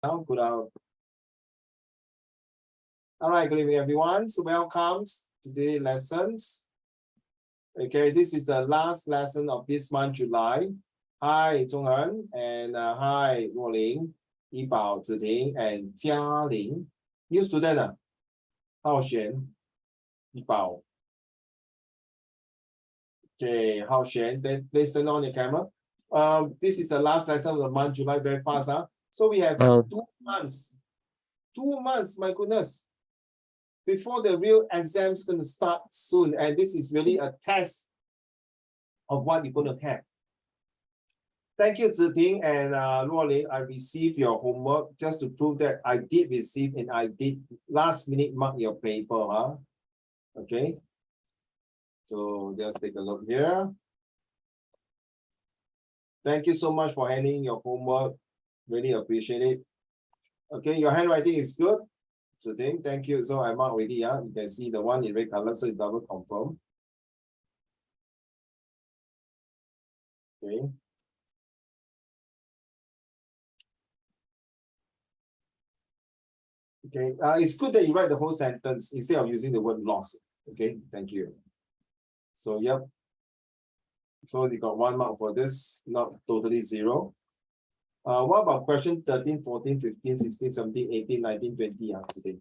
Good out. All right, good evening, everyone. So welcome to today's lessons. Okay, this is the last lesson of this month, July. Hi, Zhonghen, and hi, Luoling, Yibao, Ziting, and Jialing. New student, Hao Xuan, Yibao. Okay, Hao Xuan, then please turn on your camera. This is the last lesson of the month, July, very fast, huh? So we have 2 months. 2 months, my goodness. Before the real exam is going to start soon, and this is really a test of what you're going to have. Thank you, Ziting and Luoling. I received your homework just to prove that I did receive and I did last minute mark your paper, huh? Okay. So just take a look here. Thank you so much for handing your homework. Really appreciate it. Okay, your handwriting is good. Ziting, thank you. So I marked already. Yeah, you can see the one in red color, so it's double confirm. Okay. Okay. It's good that you write the whole sentence instead of using the word lost. Okay, thank you. So yep. So you got 1 mark for this, not totally 0. What about question 13, 14, 15, 16, 17, 18, 19, 20 today?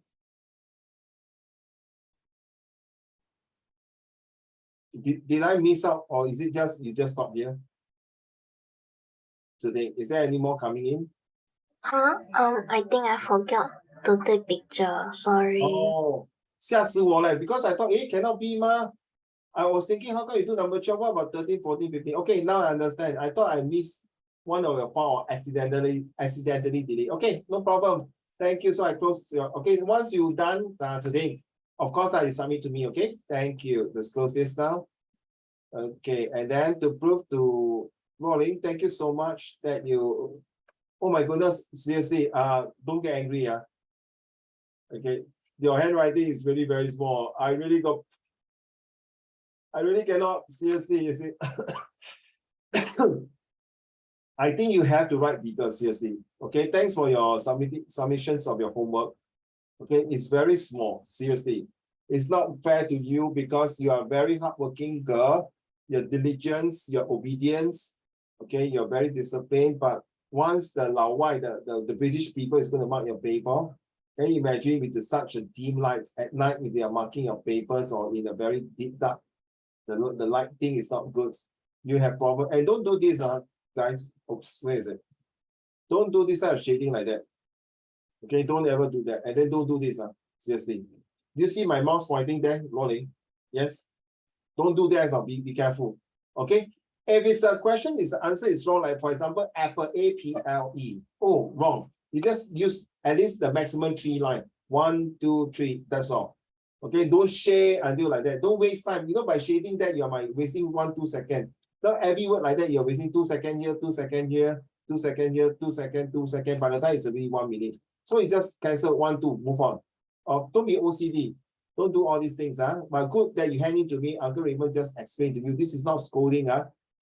Did I miss out, or is it just you just stop here? Today, is there any more coming in? I think I forgot to take picture. Sorry. Oh, 吓死我了, because I thought, cannot be ma. I was thinking, how come you do number 12? What about 13, 14, 15? Okay, now I understand. I thought I missed one of your file or accidentally delete. Okay, no problem. Thank you. So I close your, okay, once you're done today, of course, I submit to me. Okay, thank you. Let's close this now. Okay, and then to prove to Luoling, thank you so much that you, oh my goodness, seriously, don't get angry. Okay, your handwriting is really very small. I really cannot, seriously, you see. I think you have to write bigger, seriously. Okay, thanks for your submissions of your homework. Okay, it's very small, seriously. It's not fair to you because you are a very hardworking girl. Your diligence, your obedience, okay, you're very disciplined. But once the Lao Wai, the British people is going to mark your paper, can you imagine with such a dim light at night if they are marking your papers or in a very deep dark, the lighting is not good. You have problem. And don't do this, guys. Oops, where is it? Don't do this kind of shading like that. Okay, don't ever do that. And then don't do this, seriously. You see my mouse pointing there, rolling? Yes. Don't do that, be careful. Okay. If it's the question is the answer is wrong, like for example, apple, A-P-L-E. Oh, wrong. You just use at least the maximum 3 lines. 1, 2, 3. That's all. Okay, don't shade until like that. Don't waste time. You know, by shading that, you're wasting 1, 2 seconds. Not every word like that, you're wasting 2 seconds here, 2 seconds here, 2 seconds here, 2 seconds, 2 seconds. By the time it's already 1 minute. So you just cancel 1, 2, move on. Don't be OCD. Don't do all these things. But good that you hand it to me. Uncle Raymond just explained to you. This is not scolding.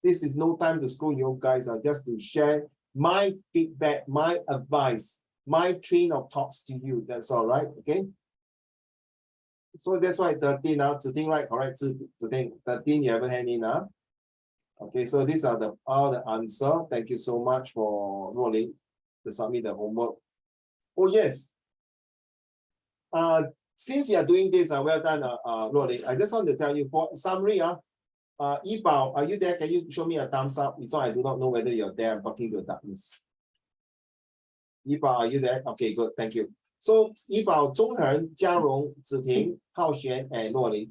This is no time to scold you guys. Just to share my feedback, my advice, my train of thoughts to you. That's all right. Okay. So that's why 13 now. Ziting, right? Correct. Ziting, 13 you haven't hand in. Okay, so these are all the answer. Thank you so much for Luoling to submit the homework. Oh yes. Since you are doing this, well done, Luoling. I just want to tell you for summary. Yibao, are you there? Can you show me a thumbs up? If not, I do not know whether you're there. I'm talking to the darkness. Yibao, are you there? Okay, good. Thank you. So Yibao, Zhonghen, Jiarong, Ziting, Hao Xuan, and Luoling.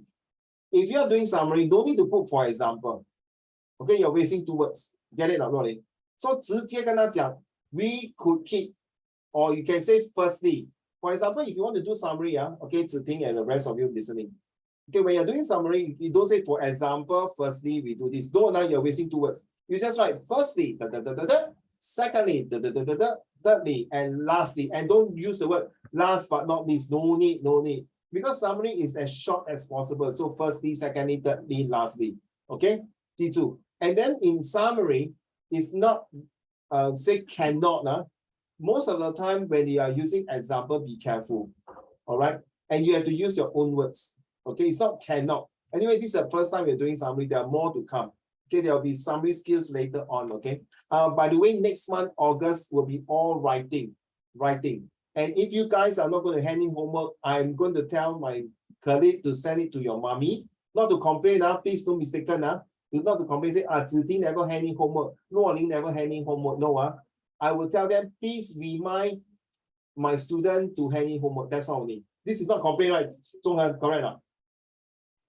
If you are doing summary, don't need to put for example. Okay, you're wasting 2 words. Get it, Luoling? So 直接跟他讲, we could keep, or you can say firstly. For example, if you want to do summary, okay, Ziting and the rest of you listening. Okay, when you're doing summary, you don't say, for example, firstly, we do this. Don't, now you're wasting 2 words. You just write firstly, secondly, thirdly, and lastly. And don't use the word last but not least. No need, no need. Because summary is as short as possible. So firstly, secondly, thirdly, lastly. Okay, T2. And then in summary, it's not say cannot. most of the time when you are using example, be careful. All right. And you have to use your own words. Okay. It's not cannot. Anyway, this is the first time we're doing summary. There are more to come. Okay. There will be summary skills later on. Okay. By the way, next month, August, will be all writing. And if you guys are not going to hand in homework, I'm going to tell my colleague to send it to your mommy. Not to complain, please don't mistaken. Not to complain, say, Ziti never hand in homework. Luoling never hand in homework. No, I will tell them, please remind my student to hand in homework. That's all only. This is not complaint, right? Zhonghen, correct?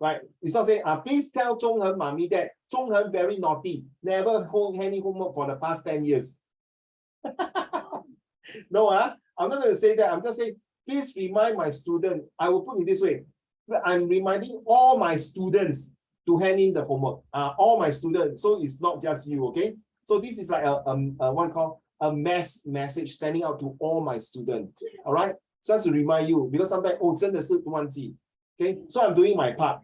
Right? It's not saying, please tell Zhonghen mommy that Zhonghen very naughty, never hand in homework for the past 10 years. No, I'm not going to say that. I'm just saying, please remind my student. I will put it this way. I'm reminding all my students to hand in the homework. All my students. So it's not just you, okay? So this is like what called a mass message sending out to all my students. All right? Just to remind you, because sometimes, 真的是忘记. Okay? So I'm doing my part.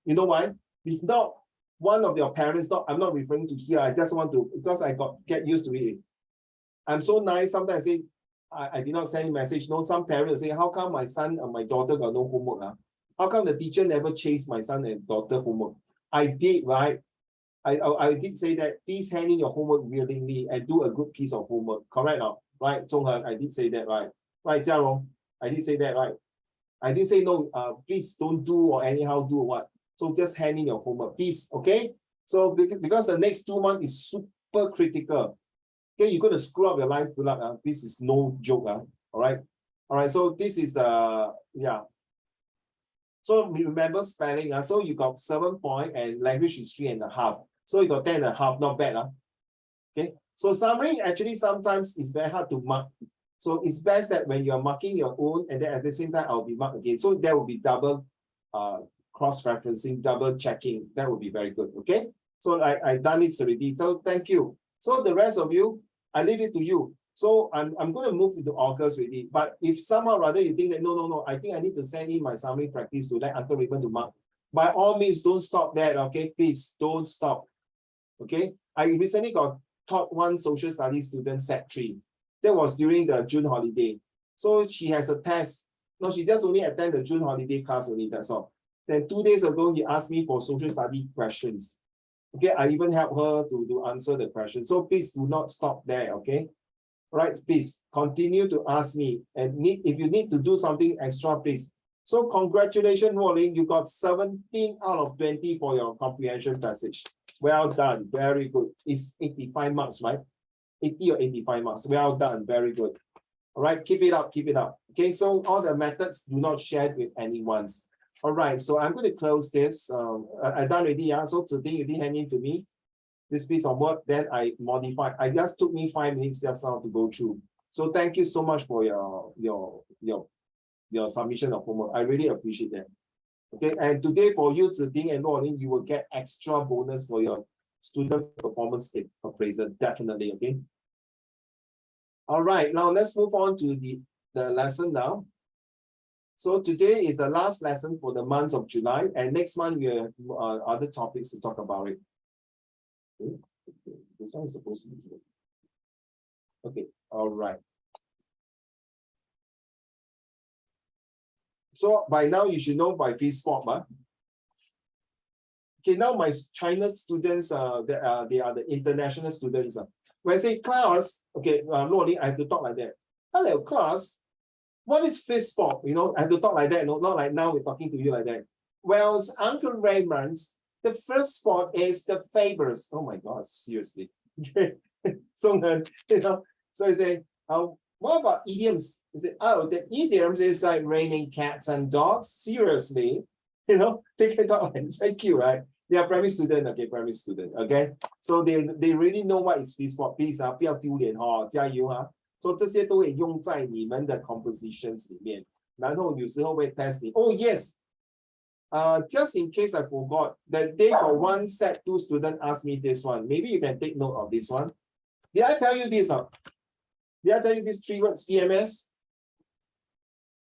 You know why? Without one of your parents, I'm not referring to here. I just want to, because I get used to it. I'm so nice. Sometimes I say, I did not send a message. No, some parents say, how come my son and my daughter got no homework? How come the teacher never chased my son and daughter homework? I did, right? I did say that, please hand in your homework willingly and do a good piece of homework. Correct now? Right, Zhonghen, I did say that, right? Right, Jiarong, I did say that, right? I did say no, please don't do or anyhow do what. So just hand in your homework, please, okay? So because the next 2 months is super critical. Okay, you're going to screw up your life. Good luck. This is no joke. All right. All right. So this is the, yeah. So remember spelling. So you got 7 points and language is 3.5. So you got 10.5. Not bad. Okay. So summary actually sometimes is very hard to mark. So it's best that when you're marking your own and then at the same time, I'll be marked again. So there will be double cross-referencing, double checking. That would be very good. Okay. So I done it already. So thank you. So the rest of you, I leave it to you. So I'm going to move into August already. But if somehow rather you think that, no, I think I need to send in my summary practice to let Uncle Raymond to mark. By all means, don't stop there, okay? Please, don't stop, okay? I recently got taught one social studies student Sec3. That was during the June holiday. So she has a test. No, she just only attended the June holiday class only, that's all. Then 2 days ago, he asked me for social study questions. Okay, I even helped her to answer the question. So please do not stop there, okay? Right, please continue to ask me. And if you need to do something extra, please. So congratulations, Rolling. You got 17 out of 20 for your comprehension passage. Well done, very good. It's 85 marks, right? 80 or 85 marks. Well done, very good. All right, keep it up, keep it up. Okay, so all the methods do not share with anyone. All right, so I'm going to close this. I done already, yeah. So today you did hand in to me this piece of work, then I modified. I just took me 5 minutes just now to go through. So thank you so much for your submission of homework. I really appreciate that. Okay, and today for you, Ziding and Luoling, you will get extra bonus for your student performance appraisal, definitely. Okay. All right, now let's move on to the lesson now. So today is the last lesson for the month of July, and next month we have other topics to talk about it. Okay. This one is supposed to be here. Okay, all right. So by now you should know by spot, okay, now my China students, they are the international students. When I say class, okay, Luoling, I have to talk like that. Hello, class. What is fifth spot? You know, I have to talk like that, no, not like now we're talking to you like that. Well, Uncle Raymond's, the first spot is the favors. Oh my God, seriously. So, you know, so I say, what about idioms? Is it, oh, the idioms is like raining cats and dogs. Seriously, you know, they can talk like it's very cute, right? They are primary student, okay, primary student, okay. So they really know what is fifth spot. Please 不要丢脸哈，加油哈。So 这些都会用在你们的 compositions 里面，然后有时候会 test 你。Oh yes, just in case I forgot, that day for one set 2 student asked me this one. Maybe you can take note of this one. Did I tell you this? Did I tell you these 3 words PMS?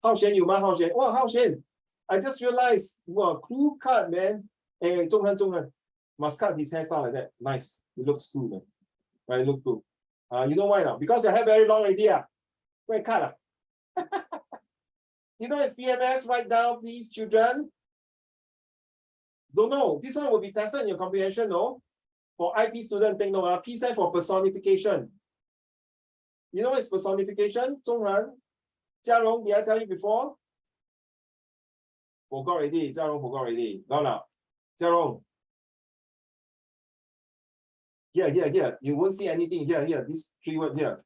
浩璇有吗？浩璇，哇，浩璇 I just realized, wow, cool cut, man. Hey, 中恒 must cut his hairstyle like that. Nice, it looks cool, man. Right, it looks cool. You know why now? Because your hair very long already. Wait, cut. You know it's PMS, write down, please, children. Don't know. This one will be tested in your comprehension, no? For IP student, take note. P stand for personification. You know what is personification? Zhonghan, Jiarong, did I tell you before? Forgot already. Jiarong forgot already. No, no. Jiarong. Here. You won't see anything here. This 3 words here.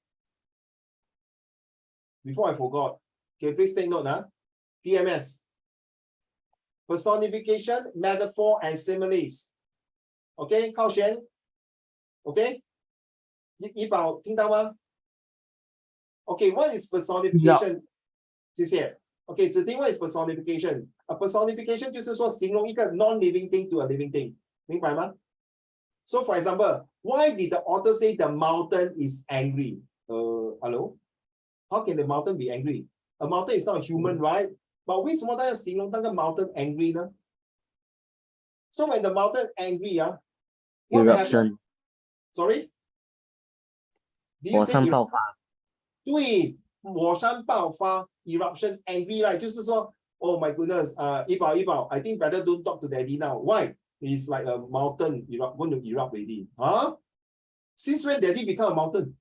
Before I forgot. Okay, please take note now. PMS. Personification, metaphor, and similes. Okay, Hao Xuan. Okay? Yi Bao, 听到吗? Okay, what is personification? 谢谢. Okay, 只听 what is personification? A personification 就是说形容一个 non-living thing to a living thing. 明白吗? So for example, why did the author say the mountain is angry? Hello? How can the mountain be angry? A mountain is not a human, right? But 为什么他要形容那个 mountain angry 呢? So when the mountain angry, what happened? Sorry? Did you say 火山爆发。对，火山爆发 eruption angry, right? 就是说 oh my goodness, 一宝 I think better don't talk to daddy now. Why? It's like a mountain going to erupt already. Huh? Since when daddy become a mountain?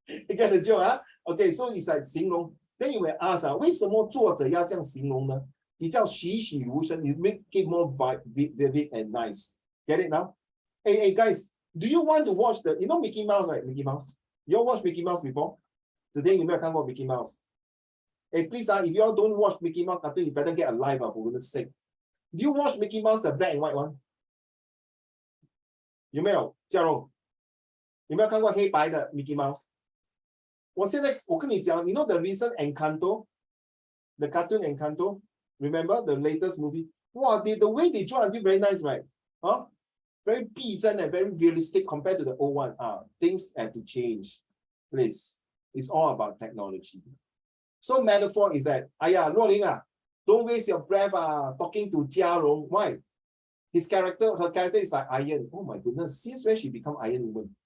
You get the joke, huh? Okay, so it's like 形容. Then you will ask, 为什么作者要这样形容呢？比较栩栩如生, you make it more vivid and nice. Get it now? Hey guys, do you want to watch the, you know Mickey Mouse, right? Mickey Mouse. You all watch Mickey Mouse before? Today you may have come watch Mickey Mouse. Hey, please, if you all don't watch Mickey Mouse cartoon, you better get alive, for goodness sake. Do you watch Mickey Mouse, the black and white one? 有没有？嘉荣，有没有看过黑白的 Mickey Mouse？ 我跟你讲 you know the recent Encanto, the cartoon Encanto, remember the latest movie? Wow, the way they draw until very nice, right? Huh? Very 逼真 and very realistic compared to the old one. Things have to change. Please, it's all about technology. So metaphor is that, Luo Ling, don't waste your breath talking to Jia Rong. Why? Her character is like iron. Oh my goodness, since when she become Iron Woman?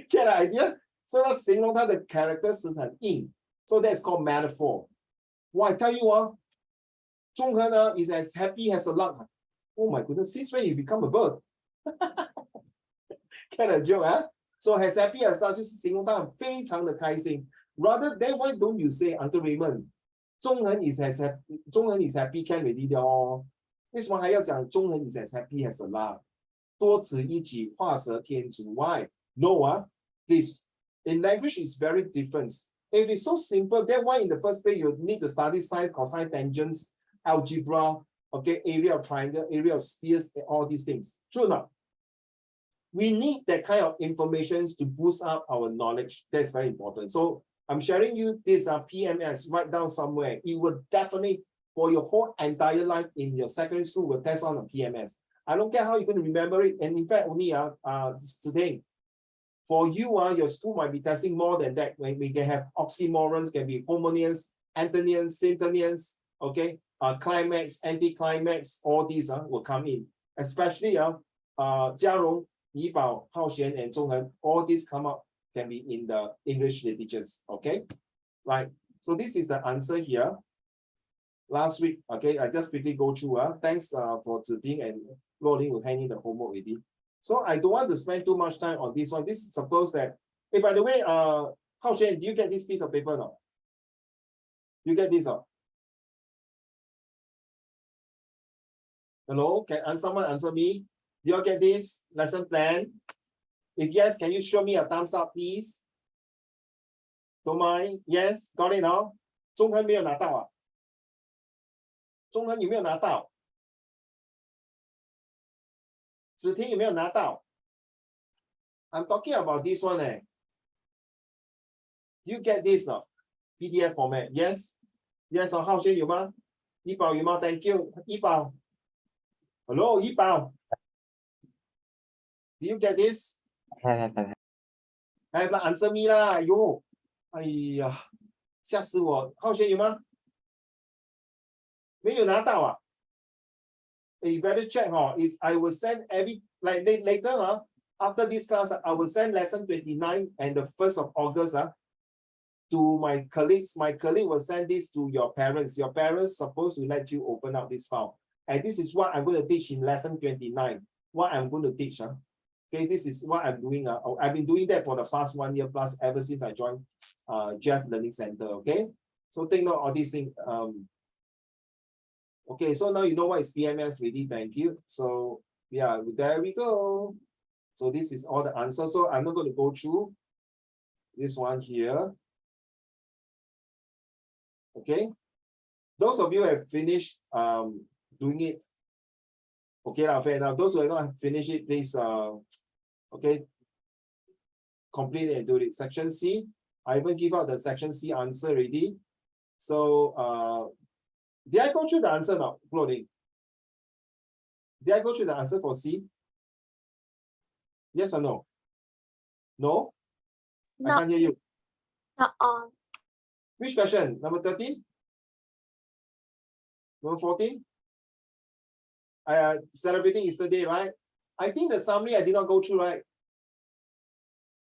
Get an idea? So that's 形容她的 character 是很硬. So that's called metaphor. Well, I tell you, Zhonghen is as happy as a lark. Oh my goodness, since when you become a bird? Get a joke, huh? So as happy as lark 就是形容她非常的开心. Rather than why don't you say, Uncle Raymond, 中恒 is happy can already 了。为什么还要讲中恒 is as happy as a lark? 多此一举，画蛇添足. Why? No, please. In language, it's very different. If it's so simple, then why in the first place you need to study sine, cosine, tangents, algebra, okay, area of triangle, area of spheres, all these things. True or not? We need that kind of information to boost up our knowledge. That's very important. So I'm sharing you this PMS, write down somewhere. It will definitely, for your whole entire life in your secondary school, will test on a PMS. I don't care how you're going to remember it. And in fact, only today, for you, your school might be testing more than that. When we can have oxymorons, can be homonyms, antonyms, syntonyms, okay, climax, anticlimax, all these will come in. Especially Jia Rong, Yi Bao, Hao Xuan, and Zhonghen, all these come up can be in the English literatures. Okay, right. So this is the answer here. Last week, okay, I just quickly go through. Thanks for Ziting and Luo Ling will hand in the homework already. So I don't want to spend too much time on this one. This is supposed that. Hey, by the way, Hao Xuan, do you get this piece of paper now? You get this? Hello, can someone answer me? Do you all get this lesson plan? If yes, can you show me a thumbs up, please? Don't mind. Yes, got it now. 中恒没有拿到中恒有没有拿到？子婷有没有拿到？ I'm talking about this one. You get this now? PDF format. Yes. Yes, 浩轩有吗？一宝有吗 ？Thank you. 一宝。Hello, 一宝。Do you get this? Have answer me 啦！哟，哎呀，吓死我！浩轩有吗？没有拿到You better check Is I will send every like later after this class, I will send lesson 29 and the 1st of August to my colleagues. My colleague will send this to your parents. Your parents supposed to let you open up this file. And this is what I'm going to teach in lesson 29. What I'm going to teach. Okay, this is what I'm doing. I've been doing that for the past 1 year plus ever since I joined Jeff Learning Center. Okay, so take note of these things. Okay, so now you know what is PMS really. Thank you. So yeah, there we go. So this is all the answers. So I'm not going to go through this one here. Okay, those of you who have finished doing it. Okay, fair enough. Those who have not finished it, please okay, complete it and do it. Section C, I even give out the section C answer already. So did I go through the answer now, Claudine? Did I go through the answer for C? Yes or no? No? I can't hear you. Not all. Which question? Number 13? Number 14? Celebrating yesterday, right? I think the summary I did not go through, right?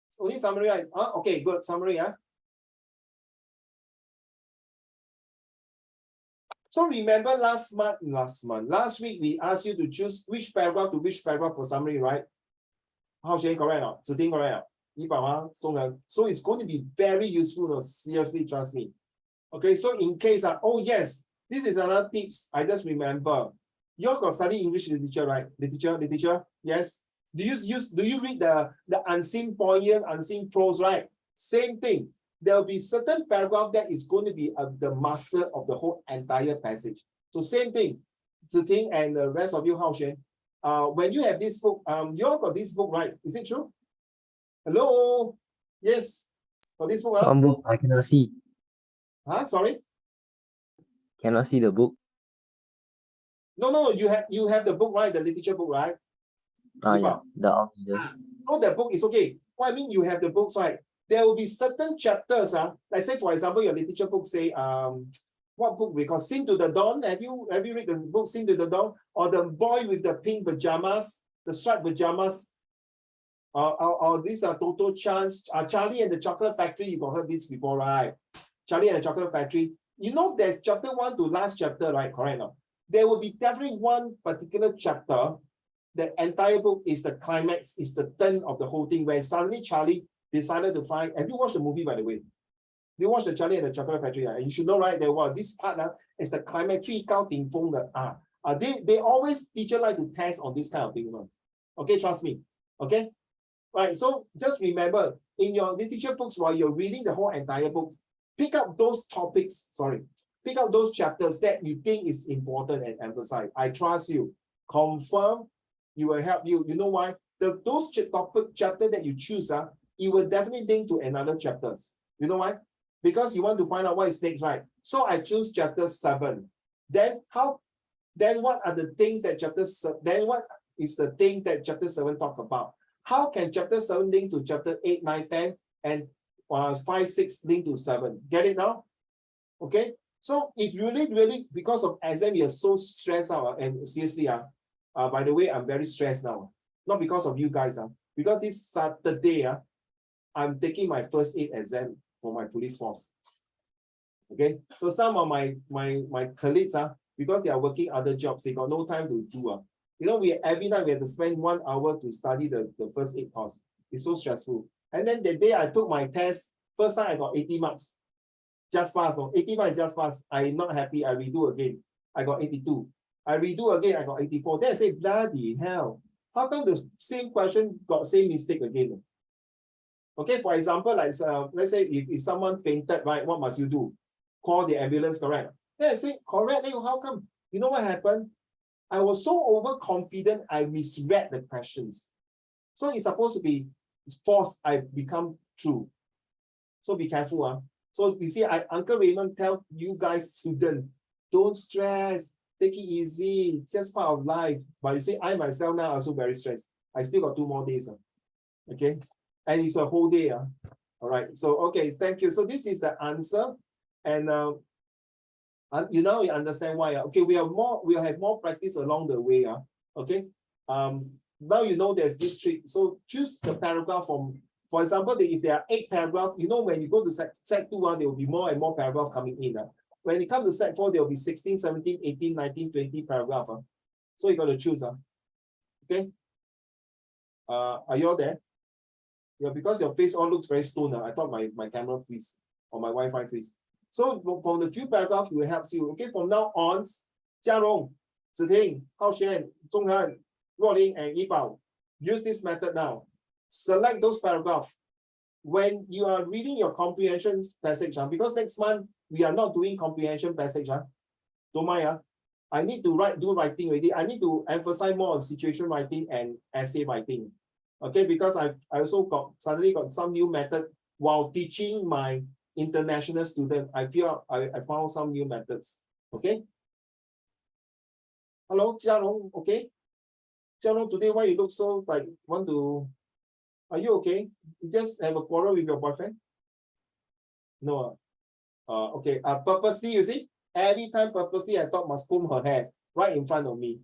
It's only summary, right? Okay, good. Summary, So remember last week, we asked you to choose which paragraph to which paragraph for summary, right? How should I correct now? Correct. So it's going to be very useful, no? Seriously, trust me. Okay, so in case, oh yes, this is another tips. I just remember. You all got study English literature, right? Literature, yes. Do you read the unseen poem, unseen prose, right? Same thing. There will be certain paragraph that is going to be the master of the whole entire passage. So same thing. Ziting and the rest of you, Hao Xuan. When you have this book, you all got this book, right? Is it true? Hello? Yes. For this book, book I cannot see. Sorry? Cannot see the book. No, you have the book, right? The literature book, right? Yeah, the outsiders. No, the book is okay. What I mean, you have the books, right? There will be certain chapters, like say, for example, your literature book say, what book we call Sing to the Dawn? Have you read the book Sing to the Dawn? Or the boy with the pink pajamas, the striped pajamas? Or these are Toto Chan's Charlie and the Chocolate Factory. You've heard this before, right? Charlie and the Chocolate Factory. You know, there's chapter 1 to last chapter, right? Correct. No? There will be definitely one particular chapter. The entire book is the climax, is the turn of the whole thing, where suddenly Charlie decided to find. Have you watched the movie, by the way? You watched the Charlie and the Chocolate Factory, and you should know, right? That this part is the climax. They always teacher like to test on this kind of things. Okay, trust me. Okay, right. So just remember, in your literature books, while you're reading the whole entire book, pick up those topics. Pick up those chapters that you think is important and emphasize. I trust you. Confirm. You will help you. You know why? Those topic chapter that you choose, it will definitely link to another chapters. You know why? Because you want to find out what is next, right? So I choose chapter 7. Then what are the things that what is the thing that chapter 7 talk about? How can chapter 7 link to chapter 8, 9, 10, and 5, 6 link to 7? Get it now? Okay. So if you really, because of exam, you're so stressed out, and seriously, by the way, I'm very stressed now. Not because of you guys, because this Saturday, I'm taking my first aid exam for my police force. Okay, so some of my colleagues, because they are working other jobs, they got no time to do. You know, every night we have to spend 1 hour to study the first aid course. It's so stressful. And then the day I took my test, first time I got 80 marks. Just pass, 80 marks just pass. I'm not happy. I redo again. I got 82. I redo again. I got 84. Then I say, bloody hell. How come the same question got same mistake again? Okay, for example, like let's say if someone fainted, right? What must you do? Call the ambulance, correct? Then I say, correct. How come? You know what happened? I was so overconfident, I misread the questions. So it's supposed to be false. I become true. So be careful. So you see, Uncle Raymond tell you guys, students, don't stress, take it easy, just part of life. But you see, I myself now also very stressed. I still got 2 more days. Okay, and it's a whole day. All right. So okay, thank you. So this is the answer, and you now you understand why. Okay, we'll have more practice along the way. Okay, now you know there's this trick. So choose the paragraph from, for example, if there are 8 paragraphs, you know, when you go to Sec 2, there will be more and more paragraph coming in. When it comes to Sec 4, there will be 16, 17, 18, 19, 20 paragraph. So you got to choose. Okay. Are you all there? Yeah, because your face all looks very stone. I thought my camera freeze or my Wi-Fi freeze. So from the few paragraphs, it will help you. Okay, from now on, Jiarong, Ziting, Haoxuan, Zhonghan, Ruoling, and Yibao, use this method now. Select those paragraphs. When you are reading your comprehension passage, because next month we are not doing comprehension passage. Don't mind. I need to do writing already. I need to emphasize more on situation writing and essay writing. Okay, because I also suddenly got some new method while teaching my international student. I feel I found some new methods. Okay. Hello, Jiarong. Okay. Jiarong, today why you look so like want to? Are you okay? You just have a quarrel with your boyfriend? No. Okay. Purposely, you see, every time purposely I thought must comb her hair right in front of me.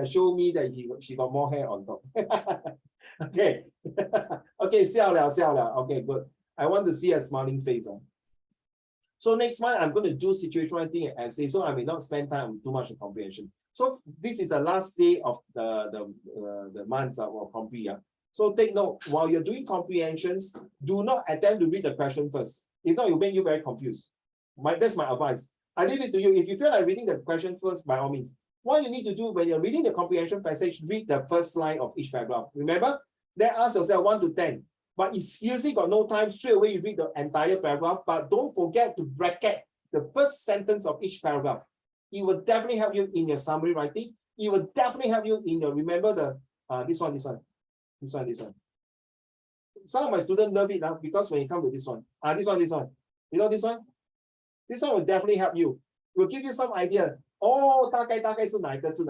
Show me that she got more hair on top. Okay. Okay, 笑了. Okay, good. I want to see a smiling face. So next month I'm going to do situation writing and essay, so I may not spend time on too much of comprehension. So this is the last day of the months of compre. So take note, while you're doing comprehensions, do not attempt to read the question first. If not, it will make you very confused. That's my advice. I leave it to you. If you feel like reading the question first, by all means. What you need to do when you're reading the comprehension passage, read the first line of each paragraph. Remember, then ask yourself 1 to 10. But you seriously got no time, straight away you read the entire paragraph, but don't forget to bracket the first sentence of each paragraph. It will definitely help you in your summary writing. It will definitely help you in your, remember the, this one. Some of my students love it now because when you come to this one. This one. You know this one? This one will definitely help you. It will give you some idea. Oh, 大概是哪一个字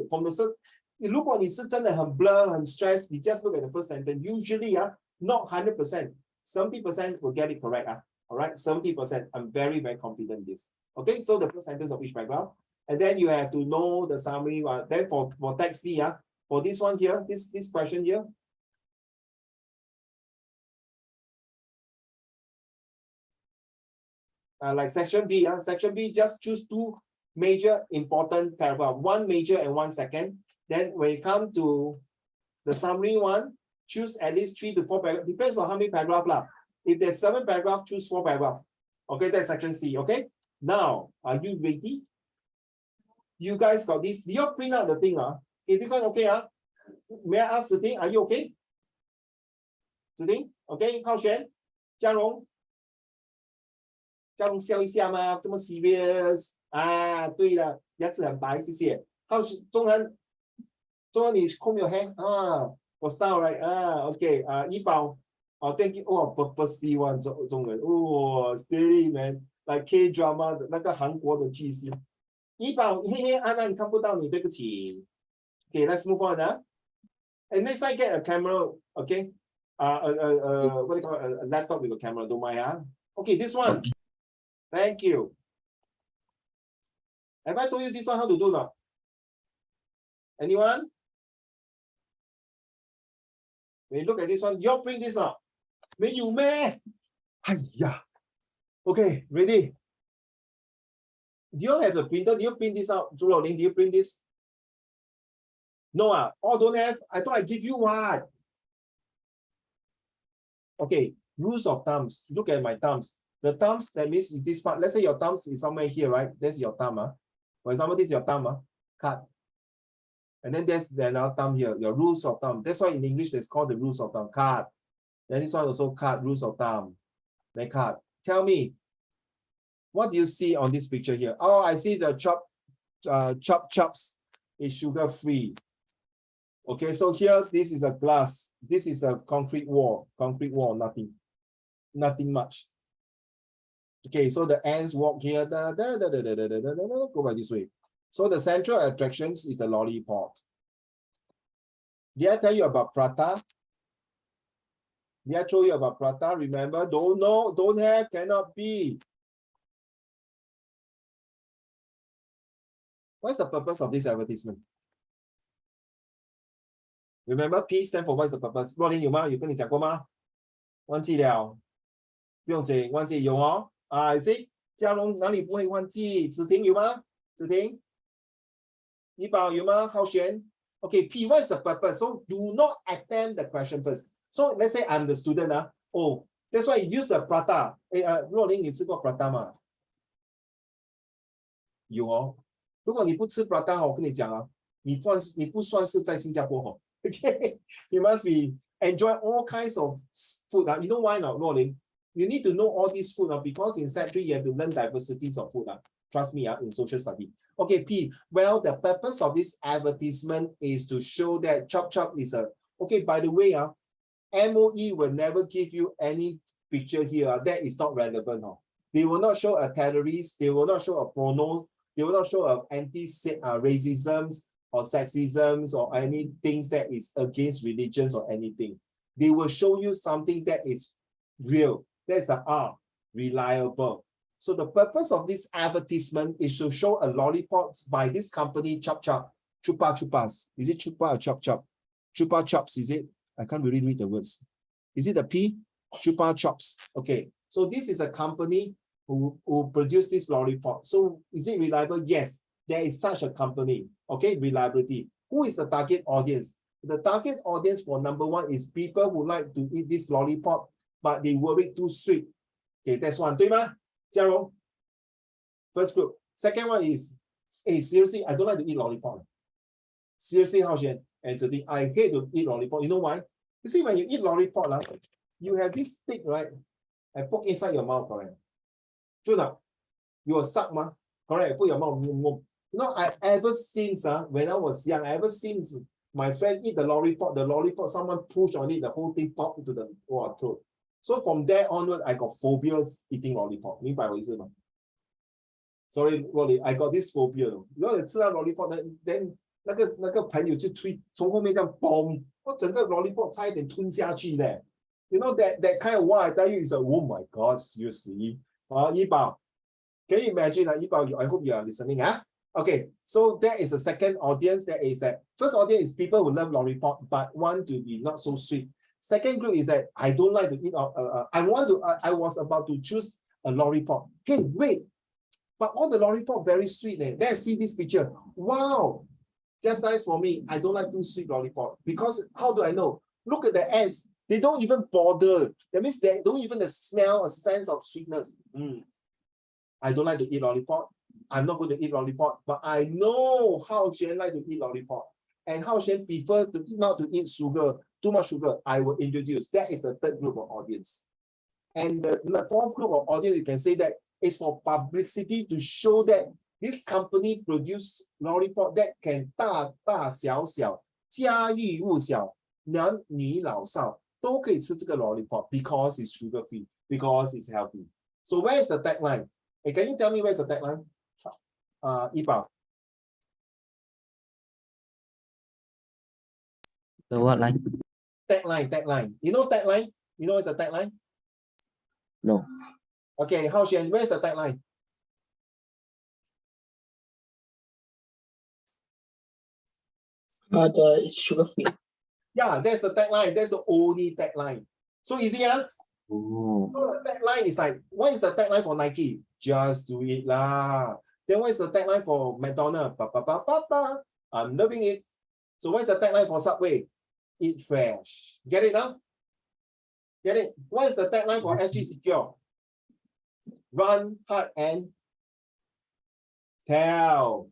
From the 如果你是真的很 blur, 很 stress, you just look at the first sentence. Usually, not 100%, 70% will get it correct. All right, 70%. I'm very, very confident in this. Okay, so the first sentence of each paragraph, and then you have to know the summary. Then for text B, for this one here, this question here. Like section B, section B, just choose 2 major important paragraph, 1 major and 1 second. Then when you come to the summary one, choose at least 3 to 4 paragraphs. Depends on how many paragraphs. If there's 7 paragraphs, choose 4 paragraphs. Okay, that's section C. Okay. Now, are you ready? You guys got this. Do you print out the thing? Is this one okay? May I ask Ziting, are you okay? Ziting, okay? Haoxuan, Jiarong. 笑一下嘛，这么 serious 对了，牙齿很白，谢谢。中恒，你 comb your hair 我 style right OK 医保thank you purposely one 中文steady man like K drama 的那个韩国的巨星。医保黑黑暗暗看不到你，对不起。Okay, let's move on. And next time get a camera, okay? What do you call it? A laptop with a camera, don't mind. Okay, this one. Okay. Thank you. Have I told you this one how to do now? Anyone? When you look at this one, you print this out. When you may. Okay, ready? Do you have the printer? Do you print this out? Zhu Laoling, do you print this? No, don't have. I thought I give you one. Okay, rules of thumbs. Look at my thumbs. The thumbs, that means this part. Let's say your thumbs is somewhere here, right? That's your thumb. For example, this is your thumb. Cut. And then there's another thumb here, your rules of thumb. That's why in English it's called the rules of thumb. Cut. Then this one also cut, rules of thumb. Then cut. Tell me, what do you see on this picture here? Oh, I see the chops is sugar-free. Okay, so here, this is a glass. This is a concrete wall. Concrete wall, nothing much. Okay, so the ants walk here, go by this way. So the central attractions is the lollipop. Did I tell you about prata? Did I show you about prata? Remember, don't know, don't have, cannot be. What's the purpose of this advertisement? Remember P stand for what is the purpose? 若琳有吗？有跟你讲过吗？忘记了，不用紧，忘记有哦。I see， 嘉荣哪里不会忘记？子婷有吗？子婷，怡宝有吗？浩璇 ？Okay, P, what is the purpose? So do not attempt the question first. So let's say I'm the student. Oh, that's why you use the prata. 若琳，你吃过 prata 吗？有哦。如果你不吃 prata 我跟你讲啊，你不算是在新加坡哦。Okay, you must be enjoy all kinds of food. You know why not, 若琳? You need to know all these food because in Set 3 you have to learn diversities of food. Trust me, in social study. Okay, P. Well, the purpose of this advertisement is to show that Chop Chop is a. Okay, by the way, MOE will never give you any picture here. That is not relevant. They will not show a terrorist. They will not show a porno. They will not show a anti-racism or sexism or any things that is against religions or anything. They will show you something that is real. That's the R, reliable. So the purpose of this advertisement is to show a lollipop by this company, Chop Chop, Chupa Chupas. Is it Chupa or Chop Chop? Chupa Chops, is it? I can't really read the words. Is it the P? Chupa Chops. Okay, so this is a company who produce this lollipop. So is it reliable? Yes, there is such a company. Okay, reliability. Who is the target audience? The target audience for number one is people who like to eat this lollipop, but they worry too sweet. Okay, that's one. 对吗？嘉荣 First group. Second one is, hey, seriously, I don't like to eat lollipop. Seriously, Hao Xuan and Zhi, I hate to eat lollipop. You know why? You see, when you eat lollipop, you have this stick, right? And poke inside your mouth, correct? True not? You will suck, correct? Put your mouth. You know, I ever since when I was young, I ever since my friend eat the lollipop, someone push on it, the whole thing popped into the throat. So from there onward, I got phobias eating lollipop. 明白我意思吗？ Sorry, Rolly, I got this phobia. 如果你吃到 lollipop, then 那个朋友就推从后面这样嘣，我整个 lollipop 差一点吞下去呢。You know that kind of what I tell you is oh my God, seriously. 怡宝 can you imagine? I hope you are listening. Okay, so that is the second audience. That is that first audience is people who love lollipop but want to be not so sweet. Second group is that I don't like to eat. I was about to choose a lollipop. Hey, wait, but all the lollipop very sweet. Then I see this picture. Wow, just nice for me. I don't like too sweet lollipop because how do I know? Look at the ants. They don't even bother. That means they don't even smell a sense of sweetness. I don't like to eat lollipop. I'm not going to eat lollipop, but I know how Xuan like to eat lollipop. And how Xuan prefer to not to eat sugar, too much sugar. I will introduce. That is the third group of audience. And the fourth group of audience, you can say that is for publicity to show that this company produce lollipop that can 大大小小、家喻户晓、男女老少都可以吃这个 lollipop because it's sugar free, because it's healthy. So where is the tagline? Hey, can you tell me where's the tagline? 怡宝 The what line? Tagline. You know tagline? You know what's the tagline? No. Okay, Hao Xuan, where's the tagline? It's sugar free. Yeah, that's the tagline. That's the only tagline. So easy, Oh. So the tagline is like, what is the tagline for Nike? Just do it lah. Then what is the tagline for McDonald's? I'm loving it. So what's the tagline for Subway? Eat fresh. Get it now? Get it? What is the tagline for SG Secure? Run hard and tell.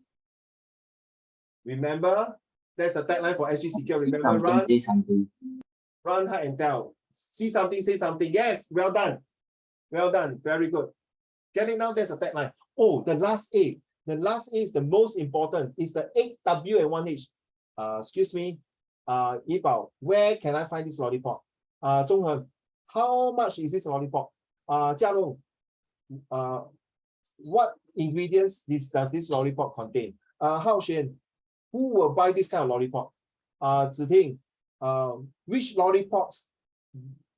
Remember? That's the tagline for SG Secure. Remember, Say something. run hard and tell. See something, say something. Yes, well done. Well done. Very good. Get it now? That's a tagline. Oh, the last A. The last A is the most important. It's the 8W and 1H. Excuse me. Yi Bao, where can I find this lollipop? Zhong Hen, how much is this lollipop? Jia Long, what ingredients does this lollipop contain? Hao Xuan, who will buy this kind of lollipop? Zhi Ting, which lollipops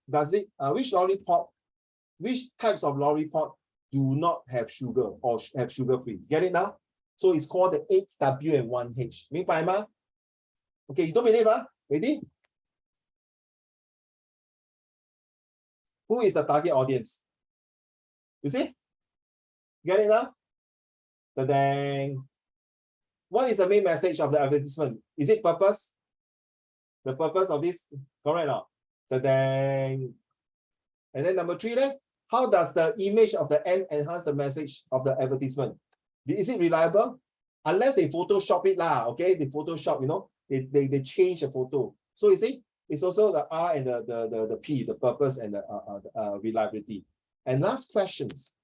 does it? Which types of lollipop do not have sugar or have sugar free? Get it now? So it's called the 8W and 1H. 明白吗? Okay, you don't believe, Ready? Who is the target audience? You see? Get it now? Ta-dang. What is the main message of the advertisement? Is it purpose? The purpose of this, correct or not? Ta-dang. And then number 3 then, how does the image of the end enhance the message of the advertisement? Is it reliable? Unless they Photoshop it lah, okay? They Photoshop, you know, they change the photo. So you see, it's also the R and the P, the purpose and the reliability. And last questions.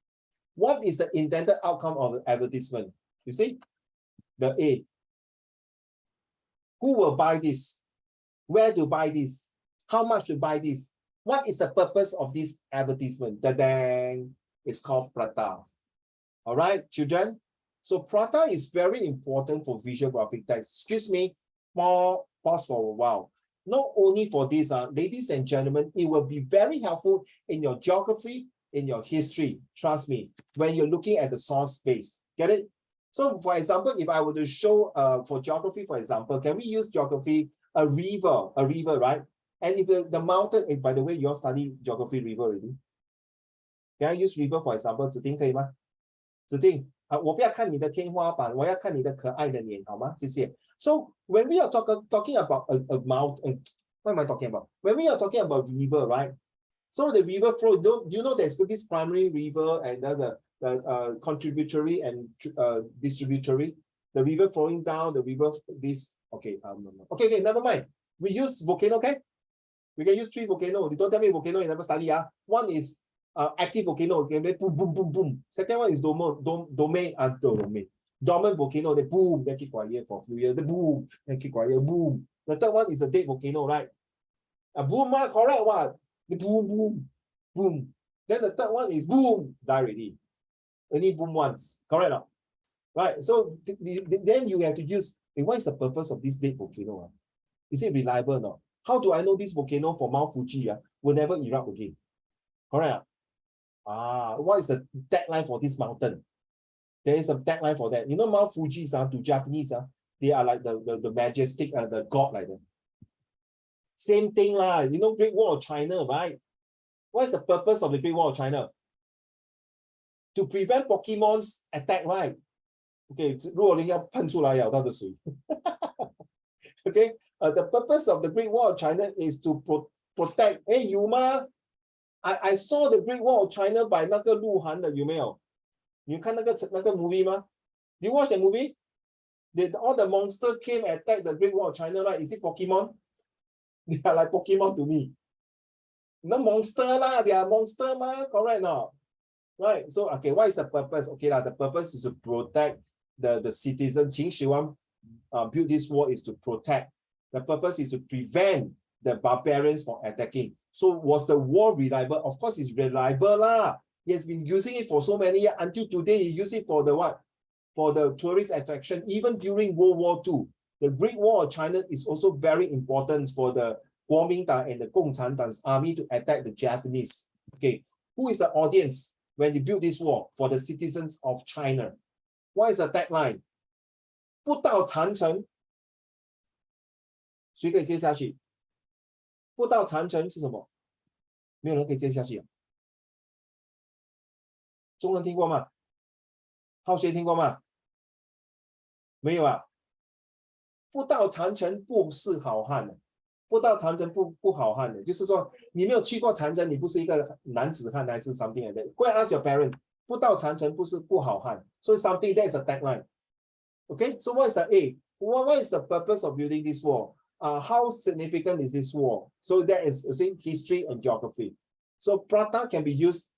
What is the intended outcome of the advertisement? You see, the A. Who will buy this? Where to buy this? How much to buy this? What is the purpose of this advertisement? Da-dang, it's called prata. All right, children. So prata is very important for visual graphic text. Excuse me, pause for a while. Not only for this, ladies and gentlemen, it will be very helpful in your geography, in your history. Trust me, when you're looking at the source space. Get it? So for example, if I were to show for geography, for example, can we use geography, a river, right? And if the mountain, by the way, you all study geography river already. Can I use river for example? 子婷可以吗？子婷，我不要看你的天花板，我要看你的可爱的脸，好吗？谢谢。So when we are talking about a mountain, what am I talking about? When we are talking about river, right? So the river flow, you know there's this primary river and the contributory and distributary. The river flowing down, the river this. Okay, okay, never mind. We use volcano, okay? We can use 3 volcanoes. You don't tell me volcano you never study. One is active volcano, okay? Boom, boom, boom, boom. Second one is dormant volcano. They boom, then keep quiet for a few years. They boom, then keep quiet, boom. The third one is a dead volcano, right? A boom, correct what? The boom, boom, boom. Then the third one is boom, die already. Only boom once, correct or not? Right. So then you have to use. What is the purpose of this dead volcano? Is it reliable or not? How do I know this volcano for Mount Fuji will never erupt again? Correct? What is the tagline for this mountain? There is a tagline for that. You know, Mount Fuji to Japanese, they are like the majestic, the god like that. Same thing lah. You know, Great Wall of China, right? What is the purpose of the Great Wall of China? To prevent Pokemon's attack, right? Okay, 如果人家喷出来咬到的水。Okay, the purpose of the Great Wall of China is to protect. Hey, you ma, I saw the Great Wall of China by 那个鹿晗的，有没有？你看那个movie 吗？ Do you watch that movie? Did all the monster came and attack the Great Wall of China, right? Is it Pokemon? They are like Pokemon to me. No monster lah, they are monster ma, correct not? Right. So okay, what is the purpose? Okay lah, the purpose is to protect the citizen. Qin Shi Huang built this wall is to protect. The purpose is to prevent the barbarians from attacking. So was the wall reliable? Of course, it's reliable lah. He has been using it for so many years until today. He used it for the what? For the tourist attraction. Even during World War II, the Great Wall of China is also very important for the Kuomintang and the Gongcantang's army to attack the Japanese. Okay, who is the audience when you build this wall? For the citizens of China. What is the tagline? 不到长城，谁可以接下去？不到长城是什么？没有人可以接下去。中文听过吗？浩轩听过吗？没有啊。不到长城不是好汉的，不到长城不好汉的，就是说你没有去过长城，你不是一个男子汉还是 something like that. Go and ask your parent. 不到长城不是不好汉，so something that is a tagline. Okay, so what is the A? What is the purpose of building this wall? How significant is this wall? So that is, you see, history and geography. So prata can be used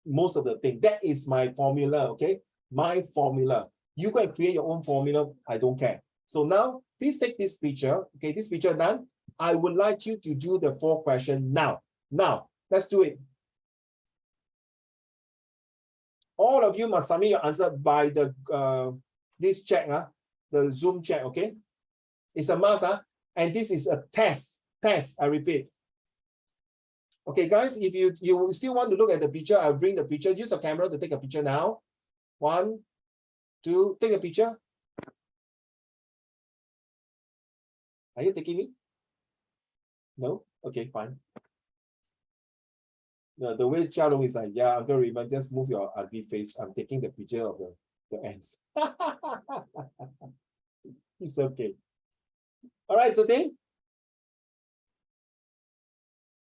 most of the thing. That is my formula, okay? My formula. You can create your own formula. I don't care. So now, please take this picture. Okay, this picture done. I would like you to do the 4 questions now. Now, let's do it. All of you must submit your answer by the this chat, the Zoom chat, okay? It's a must, and this is a test. I repeat. Okay, guys, if you still want to look at the picture, I'll bring the picture. Use a camera to take a picture now. 1, 2, take a picture. Are you taking me? No? Okay, fine. No, the way Jia Long is like, yeah, Uncle Raymond, just move your ugly face. I'm taking the picture of the ants. It's okay. All right, today.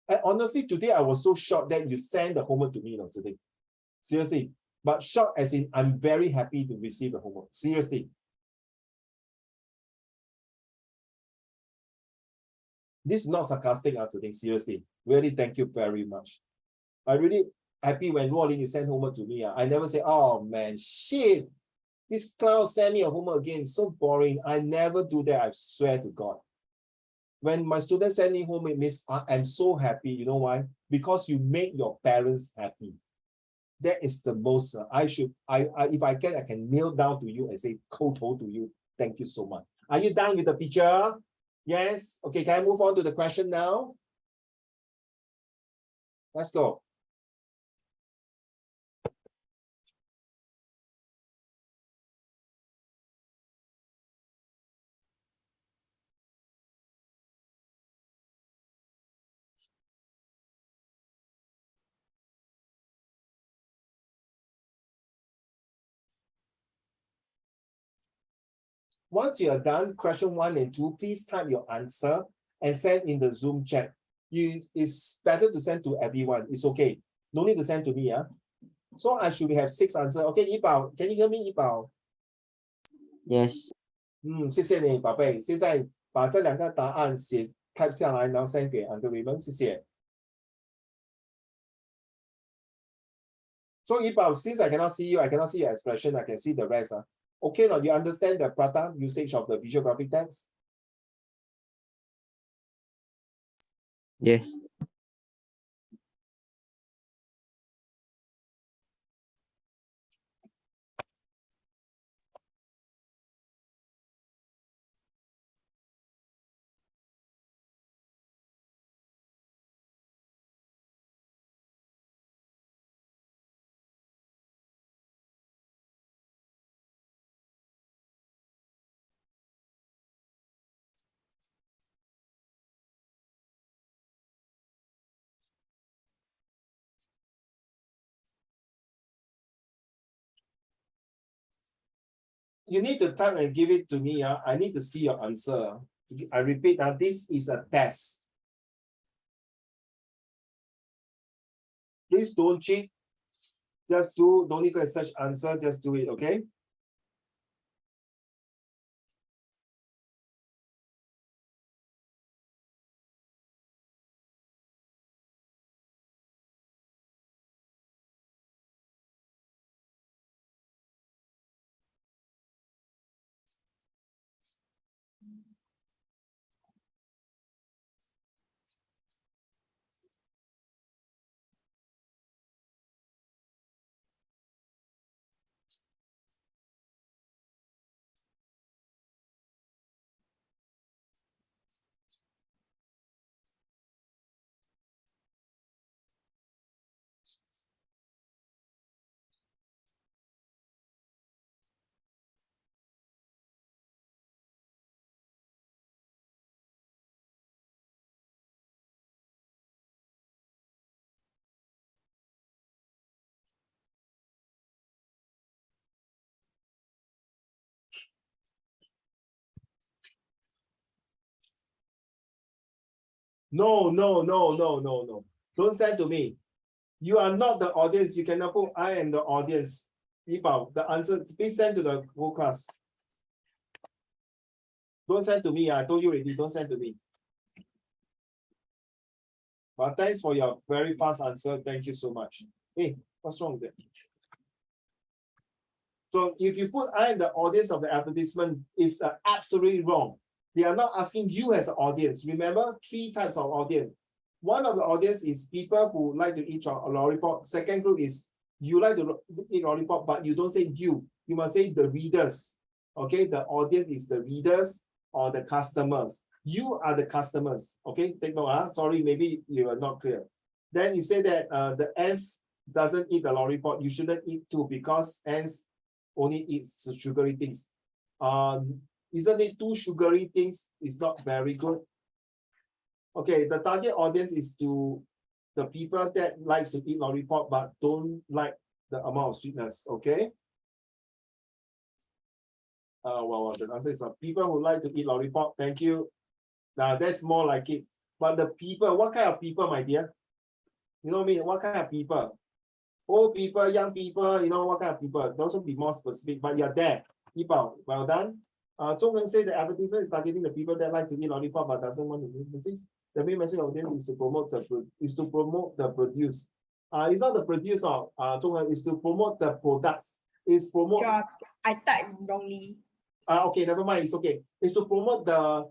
And honestly, today I was so shocked that you sent the homework to me, today. Seriously. But shocked as in I'm very happy to receive the homework. Seriously. This is not sarcastic today. Seriously. Really, thank you very much. I'm really happy when Luolin you send homework to me. I never say, oh man, shit. This clown sent me a homework again. It's so boring. I never do that. I swear to God. When my students send me homework, miss, I'm so happy. You know why? Because you make your parents happy. That is the most, if I can kneel down to you and say, koto to you. Thank you so much. Are you done with the picture? Yes. Okay, can I move on to the question now? Let's go. Once you are done, question 1 and 2, please type your answer and send in the Zoom chat. It's better to send to everyone. It's okay. No need to send to me. So I should have 6 answers. Okay, Yibao, can you hear me, Yibao? Yes. 谢谢你，宝贝。现在把这2个答案type 下来，然后 send 给 Uncle Raymond，谢谢。So Yibao, since I cannot see you, I cannot see your expression, I can see the rest. Okay, now you understand the Prata usage of the visual graphic text? Yes. You need to type and give it to me. I need to see your answer. I repeat, this is a test. Please don't cheat. Just do, don't need to search answer, just do it, okay? No. Don't send to me. You are not the audience. You cannot put I am the audience. The answer, please send to the whole class. Don't send to me. I told you already, don't send to me. But thanks for your very fast answer. Thank you so much. Hey, what's wrong with that? So if you put I am the audience of the advertisement, it's absolutely wrong. They are not asking you as an audience. Remember, 3 types of audience. One of the audience is people who like to eat a lollipop. Second group is you like to eat lollipop, but you don't say you. You must say the readers. Okay, the audience is the readers or the customers. You are the customers. Okay, take note. Sorry, maybe you are not clear. Then you say that the ants doesn't eat the lollipop. You shouldn't eat too because ants only eat sugary things. Isn't it 2 sugary things is not very good? Okay, the target audience is to the people that likes to eat lollipop but don't like the amount of sweetness. Okay. Well, the answer is people who like to eat lollipop. Thank you. Now that's more like it. But the people, what kind of people, my dear? You know me, what kind of people? Old people, young people, you know what kind of people? Those will be more specific, but you're there. People, well done. Zhongwen said the advertisement is targeting the people that like to eat lollipop but doesn't want to eat disease. The main message of them is to promote the produce. It's not the produce of Zhongwen, is to promote the products. It's promote. Sure, I typed wrongly. Okay, never mind. It's okay. It's to promote the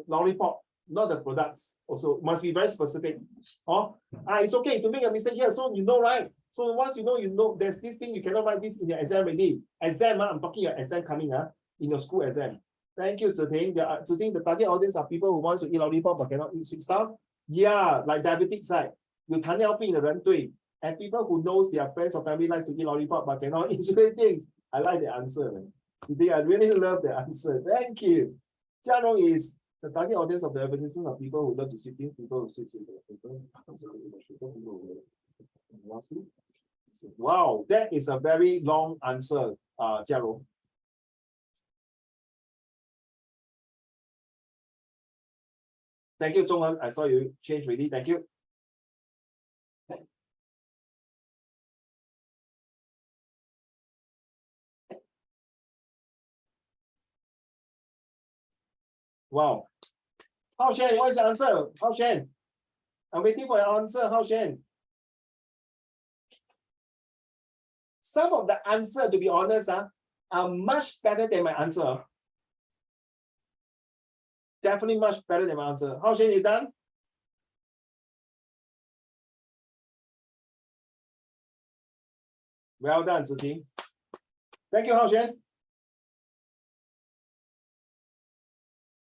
lollipop, not the products. Also, must be very specific. Oh, it's okay to make a mistake here. So you know, right? So once you know, there's this thing you cannot write this in your exam already. Exam, I'm talking your exam coming in your school exam. Thank you, Ziting. The target audience are people who want to eat lollipop but cannot eat sweet stuff. Yeah, like diabetic side. 有糖尿病的人对 and people who knows their friends or family likes to eat lollipop but cannot eat sweet things. I like the answer, man. Today I really love the answer. Thank you. Jiarong is the target audience of the advertisement are people who love to sweet things, people who sweet things. Wow, that is a very long answer, Jiarong. Thank you, Zhonghen. I saw you change already. Thank you. Wow. Hao Shen, what is the answer? Hao Shen. I'm waiting for your answer, Hao Shen. Some of the answer, to be honest, are much better than my answer. Definitely much better than my answer. Hao Shen, you done? Well done, Ziting. Thank you, Hao Shen.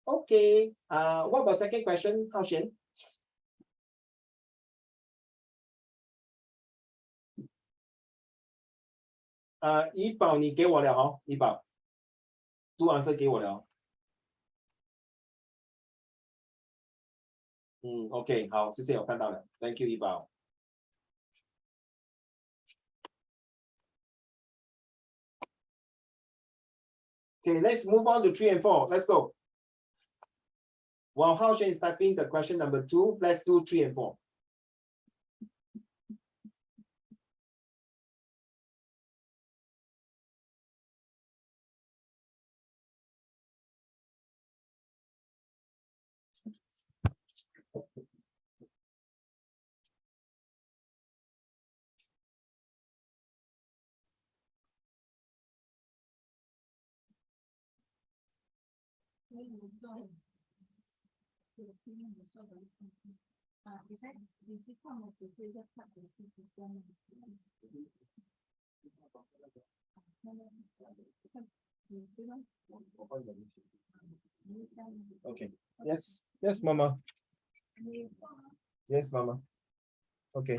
Okay. What about second question, Hao Shen? Yi Bao, 你给我了哦，Yi Bao。Do answer 给我了。OK， 好，谢谢，我看到了。Thank you, Yi Bao。Okay, let's move on to 3 and 4. Let's go. While Hao Shen is typing the question number 2, let's do 3 and 4. Okay. Yes. Yes, Mama. Yes, Mama. Okay.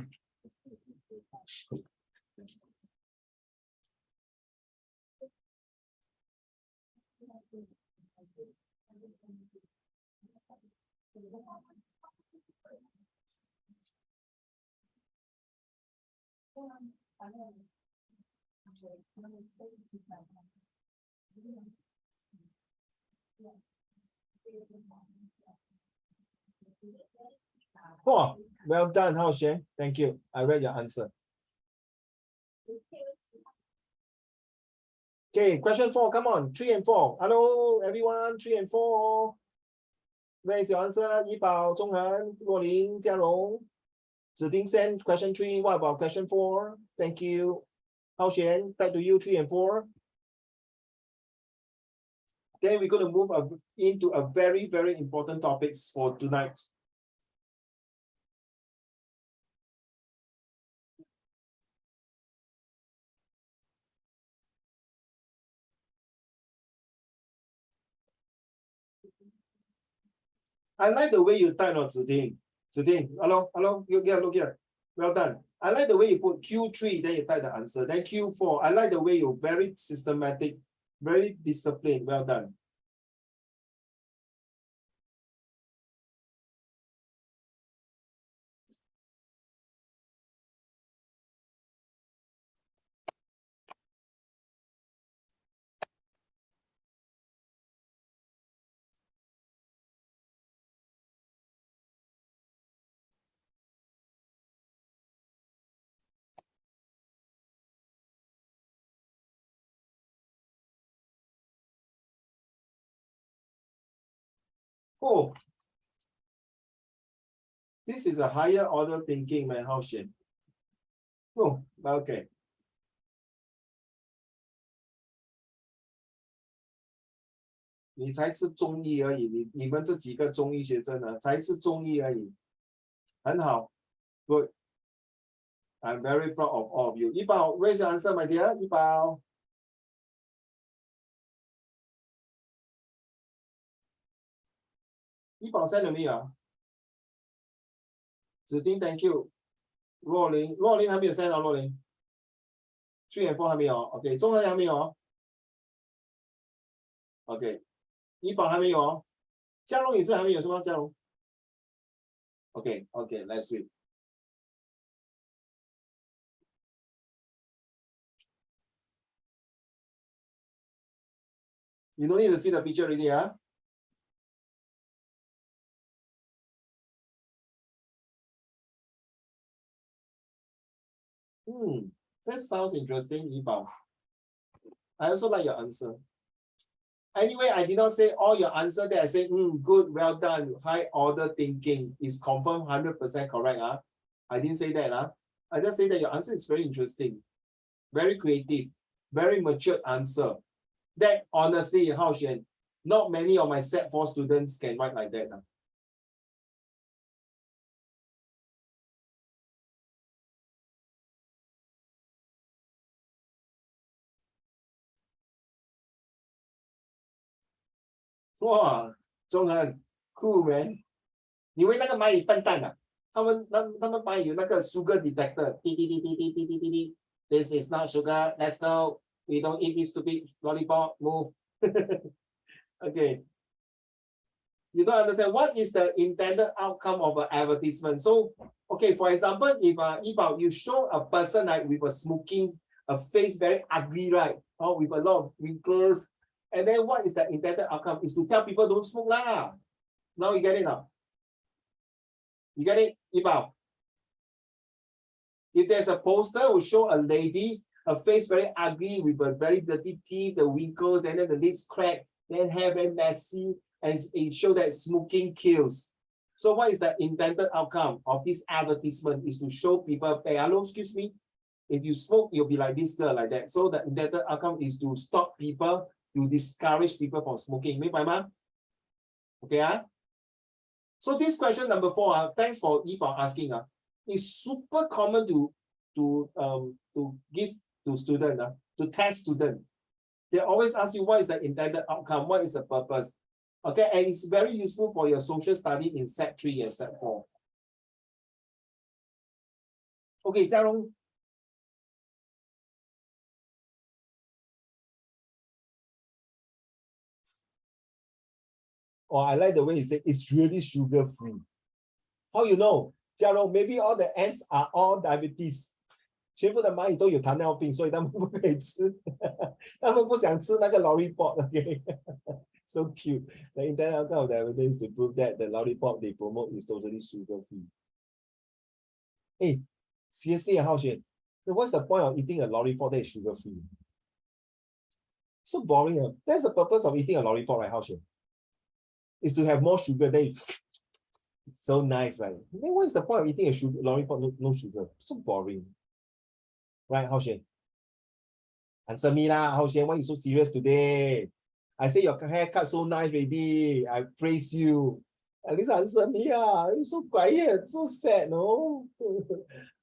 Oh, well done, Hao Shen. Thank you. I read your answer. Okay, question 4. Come on, 3 and 4. Hello, everyone. 3 and 4. Where is your answer? Yi Bao, Zhonghen, Luoling, Jiarong. Ziting sent question 3. What about question 4? Thank you. Hao Shen, back to you, 3 and 4. Then we're going to move into a very, very important topics for tonight. I like the way you type on Ziting. Ziting, hello, look here. Well done. I like the way you put Q3, then you type the answer. Then Q4. I like the way you're very systematic, very disciplined. Well done. Oh, this is a higher order thinking, man. How shit? Oh, okay. 你才是中医而已，你们这几个中医学生呢，才是中医而已，很好 ，good。I'm very proud of all of you. 一宝 ，where's your answer, my dear? 一宝，一宝 send 了没有啊？子婷 ，thank you。若琳还没有 send 哦，若琳。3 and 4还没有 ，OK。中恒还没有 ，OK。一宝还没有哦，嘉龙也是还没有是吗？嘉龙 ，OK，let's see。You don't need to see the picture already, huh? That sounds interesting, Yibao. I also like your answer. Anyway, I did not say all your answer that I say, good, well done, high order thinking is confirmed 100% correct. I didn't say that. I just say that your answer is very interesting, very creative, very matured answer. That honestly, Hao Xuan, not many of my Set 4 students can write like that. 哇，中恒 cool man， 你以为那个蚂蚁笨蛋啊？他们蚂蚁有那个 sugar detector， 滴滴滴滴滴滴滴滴滴 ，This is not sugar. Let's go. We don't eat this stupid lollipop. Move. Okay. You don't understand what is the intended outcome of an advertisement. So, okay, for example, if you show a person like with a smoking, a face very ugly, right? Or with a lot of wrinkles. And then what is the intended outcome? Is to tell people don't smoke lah. Now you get it now. You get it, Ibao? If there's a poster will show a lady, her face very ugly with a very dirty teeth, the wrinkles, and then the lips cracked, then hair very messy, and it shows that smoking kills. So what is the intended outcome of this advertisement? Is to show people, hey, hello, excuse me. If you smoke, you'll be like this girl, like that. So the intended outcome is to stop people, to discourage people from smoking. 明白吗? Okay, So this question number 4, thanks for Yibao asking. It's super common to give to student, to test student. They always ask you what is the intended outcome, what is the purpose. Okay, and it's very useful for your social study in Set 3 and Set 4. Okay, Jiarong. Oh, I like the way you say it's really sugar-free. How you know? Jiarong, maybe all the ants are all diabetes. 全部的蚂蚁都有糖尿病，所以他们不可以吃，他们不想吃那个 lollipop. Okay, so cute. The intended outcome of the evidence to prove that the lollipop they promote is totally sugar-free. Hey, seriously, Hao Xuan, what's the point of eating a lollipop that is sugar-free? So boring. That's the purpose of eating a lollipop, right, Hao Xuan? Is to have more sugar. Then so nice, right? Then what's the point of eating a lollipop no sugar? So boring. Right, Hao Xuan? Answer me lah, Hao Xuan. Why you so serious today? I say your haircut so nice already. I praise you. At least answer me. You're so quiet, so sad, no?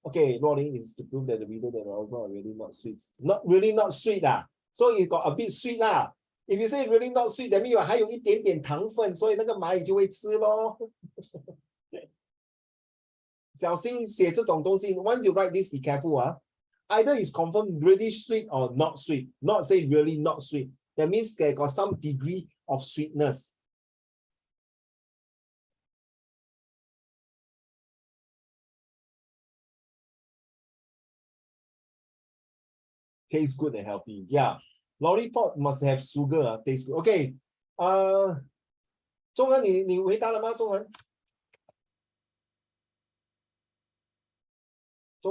Okay, rolling is to prove that the video that are really not sweet. Not really not sweet. So it got a bit sweet. If you say really not sweet, that means 还有一点点糖分，所以那个蚂蚁就会吃咯。小心写这种东西。Once you write this, be careful. Either it's confirmed really sweet or not sweet. Not say really not sweet. That means they got some degree of sweetness. Tastes good and healthy. Yeah. Lollipop must have sugar. Taste good. Okay. 中恒，你回答了吗？中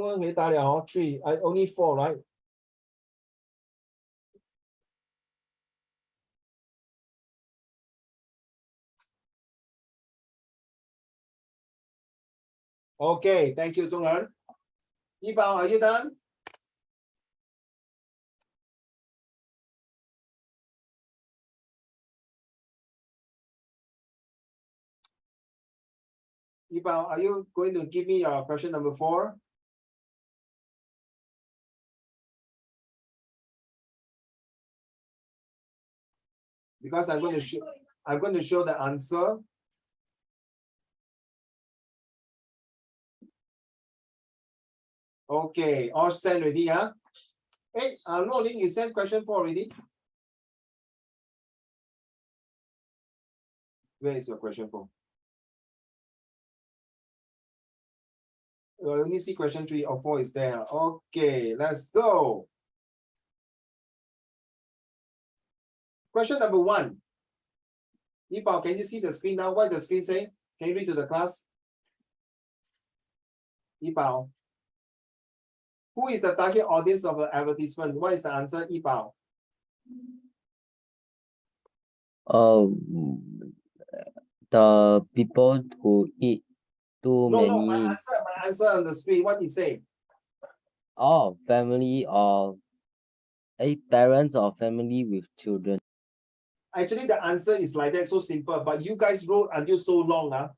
恒回答了哦。3, I only 4, right? Okay, thank you, Zhong'en. Yibao, are you done? Yibao, are you going to give me your question number 4? Because I'm going to show the answer. Okay, all sent already, huh? Hey, Rolling, you sent question 4 already? Where is your question 4? I only see question 3 or 4 is there. Okay, let's go. Question number 1. Yipao, can you see the screen now? What does the screen say? Can you read to the class? Yipao. Who is the target audience of the advertisement? What is the answer, Yipao? The people who eat too No, many. my answer on the screen. What he say? Oh, family or parents or family with children. Actually, the answer is like that, so simple. But you guys wrote until so long,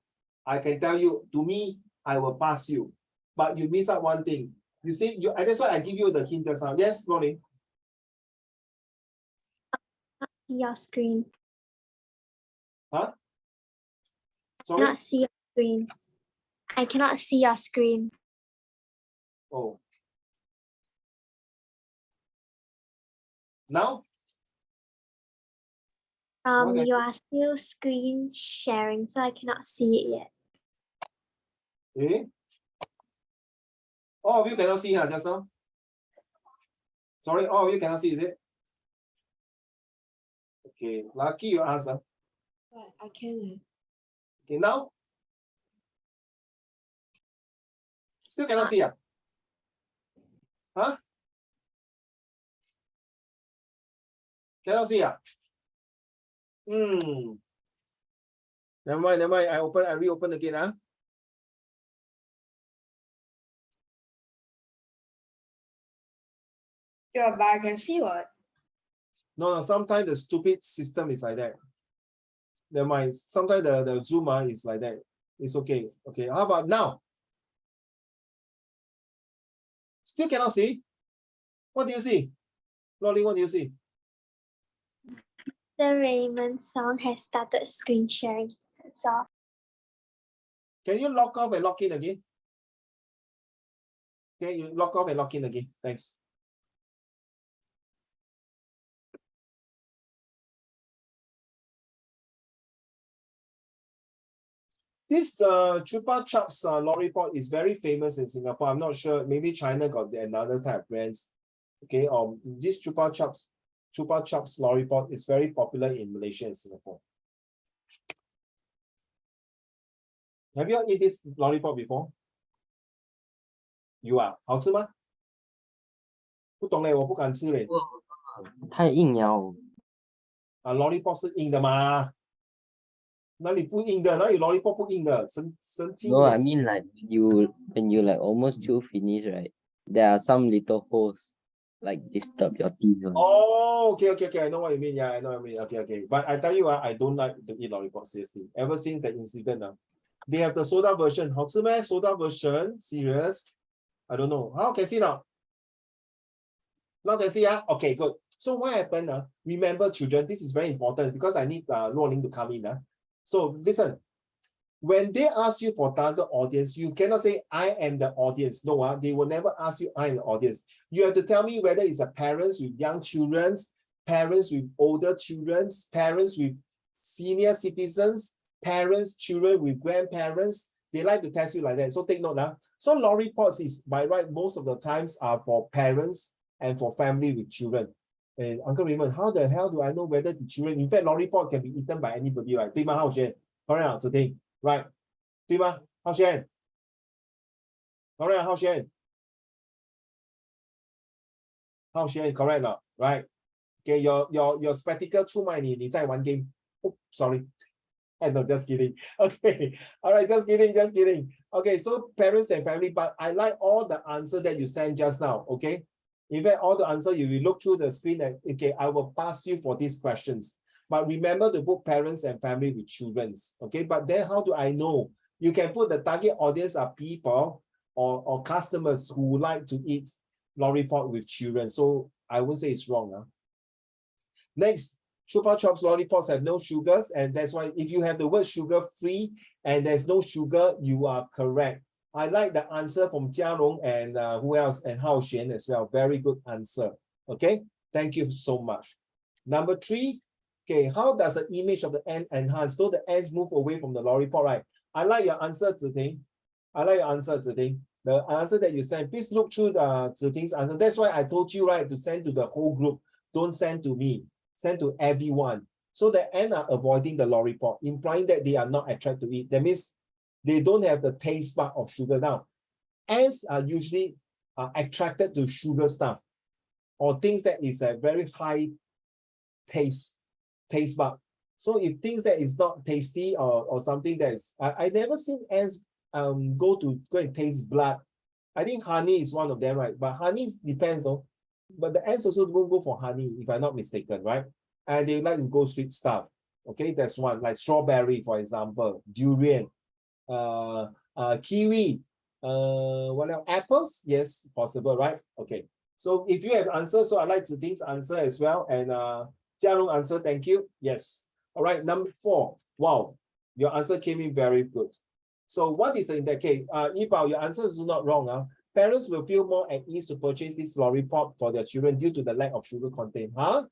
I can tell you, to me, I will pass you. But you miss out one thing. You see, that's why I give you the hint just now. Yes, Ronnie? Your screen. Huh? I Sorry? cannot see your screen. I cannot see your screen. Oh. Now? Okay. You are still screen sharing, so I cannot see it yet. Eh? All of you cannot see just now? Sorry, all of you cannot see, is it? Okay, lucky you asked. I can. Okay, now? Still cannot see. Huh? Cannot see. Never mind. I reopen again. Yeah, but I can see what. No, sometimes the stupid system is like that. Never mind. Sometimes the Zoom is like that. It's okay. Okay, how about now? Still cannot see? What do you see? Lolly, what do you see? The Raymond song has started screen sharing. That's all. Can you log off and log in again? Okay, you log off and log in again. Thanks. This Chupa Chups lollipop is very famous in Singapore. I'm not sure. Maybe China got another type of brands. Okay, this Chupa Chups lollipop is very popular in Malaysia and Singapore. Have you eaten this lollipop before? You 好吃吗？不懂嘞，我不敢吃嘞。太硬了。lollipop 是硬的吗？哪里不硬的？哪里 lollipop 不硬的？神经。No, I mean like when you like almost chew finish, right? There are some little holes like disturb your teeth. Oh, okay. I know what you mean. Yeah, I know what you mean. Okay. But I tell you, I don't like to eat lollipop, seriously. Ever since that incident, they have the soda version. 好吃咩? Soda version? Serious? I don't know. How can see now? Now can see, Okay, good. So what happened? Remember, children, this is very important because I need Luoling to come in. So listen, when they ask you for target audience, you cannot say I am the audience. No, they will never ask you I am the audience. You have to tell me whether it's a parents with young children, parents with older children, parents with senior citizens, parents, children with grandparents. They like to test you like that. So take note now. So lollipops is by right most of the times are for parents and for family with children. And Uncle Raymond, how the hell do I know whether the children? In fact, lollipop can be eaten by anybody, right? 对吗？浩轩 correct 子婷 right? 对吗？浩轩 correct 浩轩 correct 了 right? Okay, your spectacle 出卖你在玩 game. Oh, sorry. And no, just kidding. Okay, all right, just kidding, just kidding. Okay, so parents and family, but I like all the answer that you sent just now. Okay, in fact, all the answer you will look through the screen and okay, I will pass you for these questions. But remember to put parents and family with children. Okay, but then how do I know? You can put the target audience are people or customers who would like to eat lollipop with children. So I won't say it's wrong. Huh? Next, Chupa Chups lollipops have no sugars, and that's why if you have the word sugar free and there's no sugar, you are correct. I like the answer from Jia Long and who else? And Hao Xuan as well. Very good answer. Okay, thank you so much. Number 3, okay, how does the image of the ant enhance? So the ants move away from the lollipop, right? I like your answer, Ziting. I like your answer, Ziting. The answer that you sent, please look through the Ziting's answer. That's why I told you, right, to send to the whole group. Don't send to me. Send to everyone. So the ants are avoiding the lollipop, implying that they are not attracted to it. That means they don't have the taste bud of sugar. Now, ants are usually attracted to sugar stuff or things that is a very high taste bud. So if things that is not tasty or something that is, I never seen ants go and taste blood. I think honey is one of them, right? But honey depends on. But the ants also don't go for honey, if I'm not mistaken, right? And they like to go sweet stuff. Okay, that's one, like strawberry, for example, durian, kiwi, what else? Apples? Yes, possible, right? Okay. So if you have answers, so I like Ziting's answer as well. And Jia Long answer, thank you. Yes. All right, number 4. Wow, your answer came in very good. So what is in that case? Yibao, your answer is not wrong. Huh? Parents will feel more at ease to purchase this lollipop for their children due to the lack of sugar content. Huh?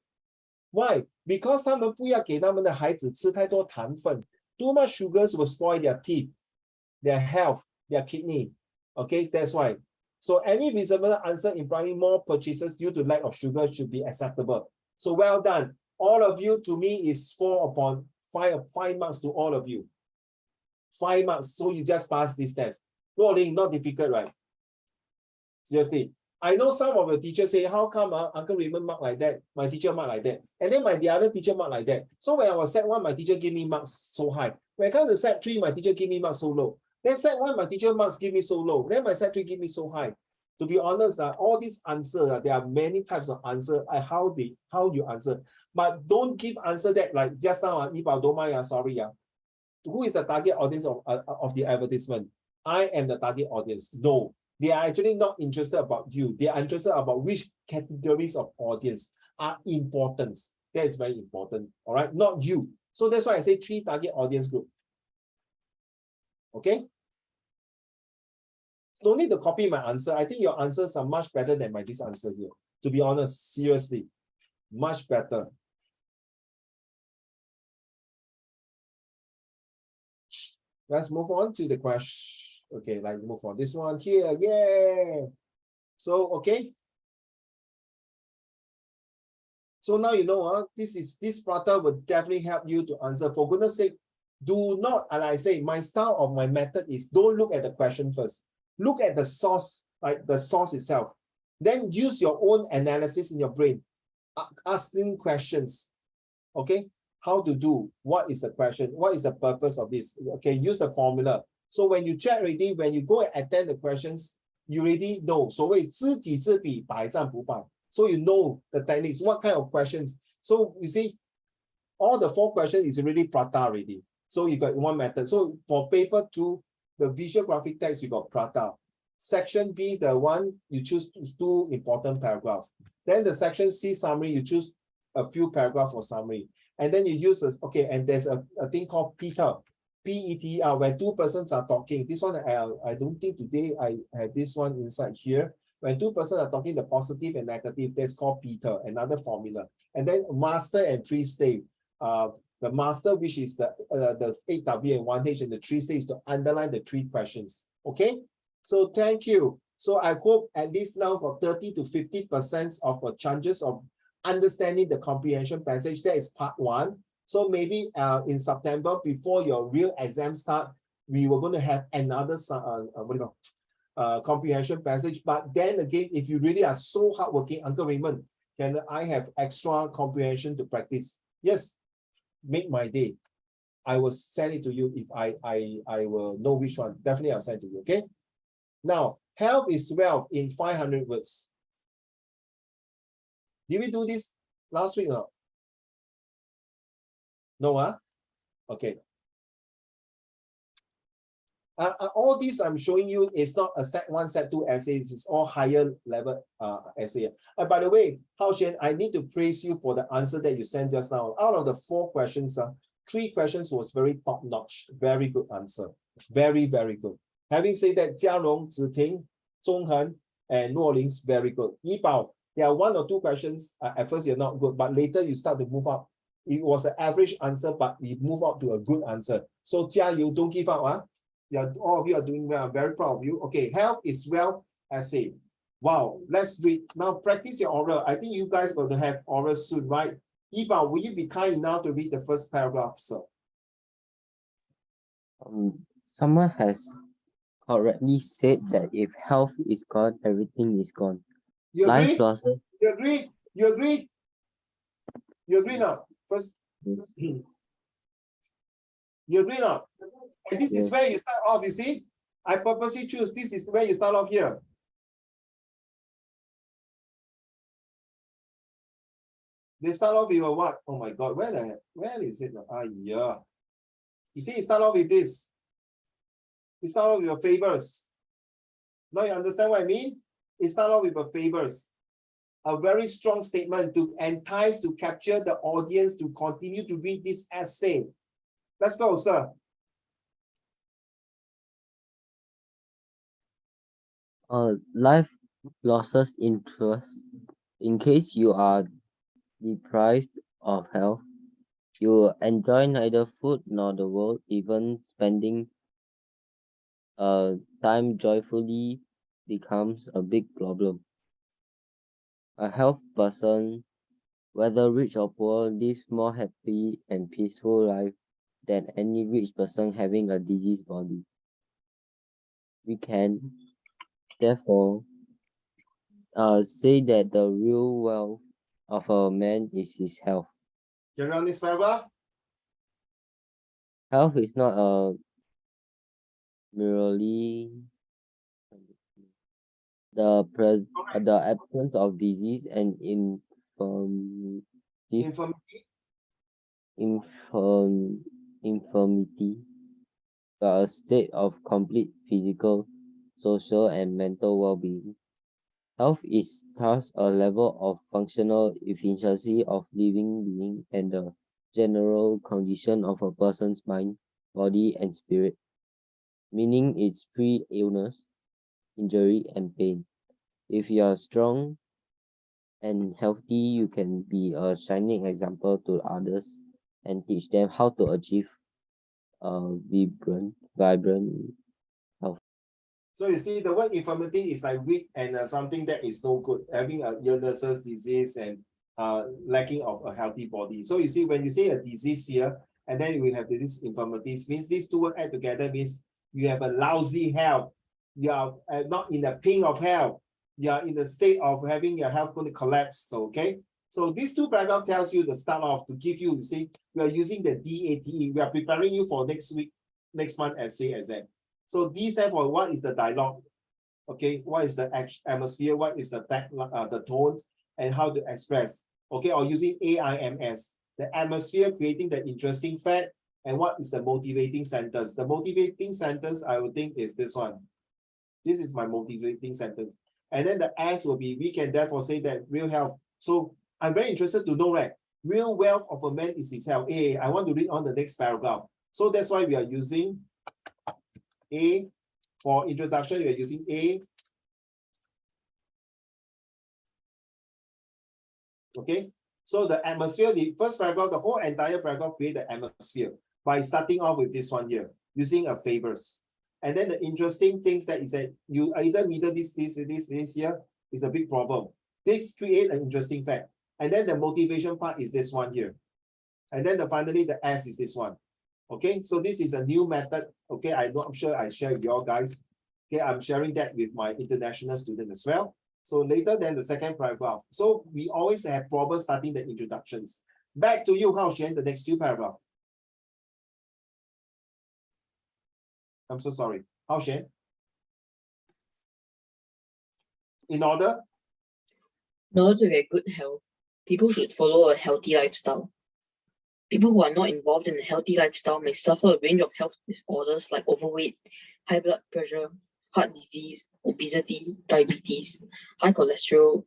Why? Because 他们不要给他们的孩子吃太多糖分. Too much sugars will spoil their teeth, their health, their kidney. Okay, that's why. So any reasonable answer implying more purchases due to lack of sugar should be acceptable. So well done. All of you, to me, is 4 upon 5 marks to all of you. 5 marks. So you just pass this test. Really not difficult, right? Seriously. I know some of the teachers say, how come Uncle Raymond mark like that? My teacher mark like that. And then the other teacher mark like that. So when I was set 1, my teacher gave me marks so high. When I come to set 3, my teacher gave me marks so low. Then set 1, my teacher marks give me so low. Then my set 3 give me so high. To be honest, all these answers, there are many types of answer, how you answer. But don't give answer that like just now, Yibao, don't mind, sorry. Who is the target audience of the advertisement? I am the target audience. No. They are actually not interested about you. They are interested about which categories of audience are important. That is very important. All right, not you. So that's why I say 3 target audience group. Okay. Don't need to copy my answer. I think your answers are much better than this answer here. To be honest, seriously, much better. Let's move on to the question. Okay, like move on. This one here, yeah. So okay. So now you know, this prata will definitely help you to answer. For goodness sake, do not, and I say my style of my method is don't look at the question first. Look at the source, like the source itself. Then use your own analysis in your brain, asking questions. Okay, how to do? What is the question? What is the purpose of this? Okay, use the formula. So when you check already, when you go and attend the questions, you already know. So you know the techniques, what kind of questions. So you see, all the 4 questions is really prata already. So you got one method. So for paper 2, the visual graphic text, you got prata. Section B, the one you choose 2 important paragraphs. Then the section C summary, you choose a few paragraphs for summary. And then you use this, okay, and there's a thing called Peter. PETR, when 2 persons are talking. This one, I don't think today I have this one inside here. When 2 persons are talking, the positive and negative, that's called Peter, another formula. And then master and 3 stay. The master, which is the 8W and 1H, and the 3 stay is to underline the 3 questions. Okay? So thank you. So I hope at least now for 30 to 50% of the chances of understanding the comprehension passage. That is part 1. So maybe in September, before your real exam start, we were going to have another comprehension passage. But then again, if you really are so hardworking, Uncle Raymond, can I have extra comprehension to practice? Yes, make my day. I will send it to you if I will know which one. Definitely I'll send to you, okay? Now, health is wealth in 500 words. Did we do this last week? No? No, huh? Okay. All these I'm showing you is not a set 1, set 2 essays. It's all higher level essay. By the way, Hao Xuan, I need to praise you for the answer that you sent just now. Out of the 4 questions, 3 questions was very top notch. Very good answer. Very, very good. Having said that, Jiarong, Ziting, Zhonghen, and Nuoling's very good. Yibao, there are 1 or 2 questions. At first you're not good, but later you start to move up. It was an average answer, but we move up to a good answer. So Jia, you don't give up. Yeah, all of you are doing well. I'm very proud of you. Okay, health is wealth essay. Wow, let's read. Now practice your oral. I think you guys are going to have oral soon, right? Iba, will you be kind enough to read the first paragraph, sir? Someone has correctly said that if health is gone, everything is gone. You Life agree? losses. You agree? You agree? You agree now? First, Yes. you agree now? And this is Yes. where you start off, you see? I purposely choose this is where you start off here. They start off with a what? Oh my God, where is it now? Yeah. You see, you start off with this. You start off with your favors. Now you understand what I mean? It start off with a favors. A very strong statement to entice, to capture the audience to continue to read this essay. Let's go, sir. Life losses interest. In case you are deprived of health, you enjoy neither food nor the world. Even spending time joyfully becomes a big problem. A health person, whether rich or poor, lives more happy and peaceful life than any rich person having a diseased body. We can, therefore, say that the real wealth of a man is his health. Carry on this paragraph. Health is not merely the absence of disease and infirmity, but a state of complete physical, social, and mental well-being. Health is thus a level of functional efficiency of living being and the general condition of a person's mind, body, and spirit, meaning it's pre-illness, injury, and pain. If you are strong and healthy, you can be a shining example to others and teach them how to achieve vibrant health. So you see, the word infirmity is like weak and something that is no good, having a illnesses, disease, and lacking of a healthy body. So you see, when you say a disease here, and then we have these infirmities, means these two words add together means you have a lousy health. You are not in the pink of health. You are in the state of having your health going to collapse. So, okay. So these 2 paragraphs tells you the start off to give you see, we are using the DATE. We are preparing you for next month essay exam. So these stand for what is the dialogue, okay? What is the atmosphere? What is the tone, and how to express, okay? Or using AIMS, the atmosphere, creating the interesting fact, and what is the motivating sentence? The motivating sentence I would think is this one. This is my motivating sentence, and then the S will be we can therefore say that real health. So I'm very interested to know, right? Real wealth of a man is his health. I want to read on the next paragraph. So that's why we are using A. For introduction, we are using A. Okay, so the atmosphere, the first paragraph, the whole entire paragraph create the atmosphere by starting off with this one here, using a favors. And then the interesting things that is that you either neither this here is a big problem. This create an interesting fact. And then the motivation part is this one here. And then finally the S is this one. Okay, so this is a new method. Okay, I'm sure I share with you all guys. Okay, I'm sharing that with my international student as well. So later than the second paragraph. So we always have problems starting the introductions. Back to you, Hao Xuan, the next 2 paragraphs. I'm so sorry. Hao Xuan? In order? In order to get good health, people should follow a healthy lifestyle. People who are not involved in a healthy lifestyle may suffer a range of health disorders like overweight, high blood pressure, heart disease, obesity, diabetes, high cholesterol,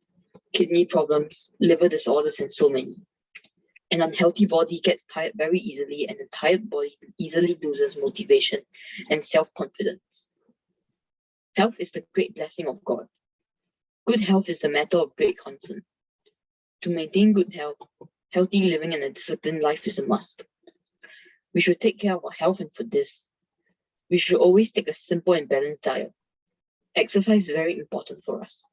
kidney problems, liver disorders, and so many. An unhealthy body gets tired very easily, and a tired body easily loses motivation and self-confidence. Health is the great blessing of God. Good health is a matter of great concern. To maintain good health, healthy living and a disciplined life is a must. We should take care of our health, and for this, we should always take a simple and balanced diet. Exercise is very important for us.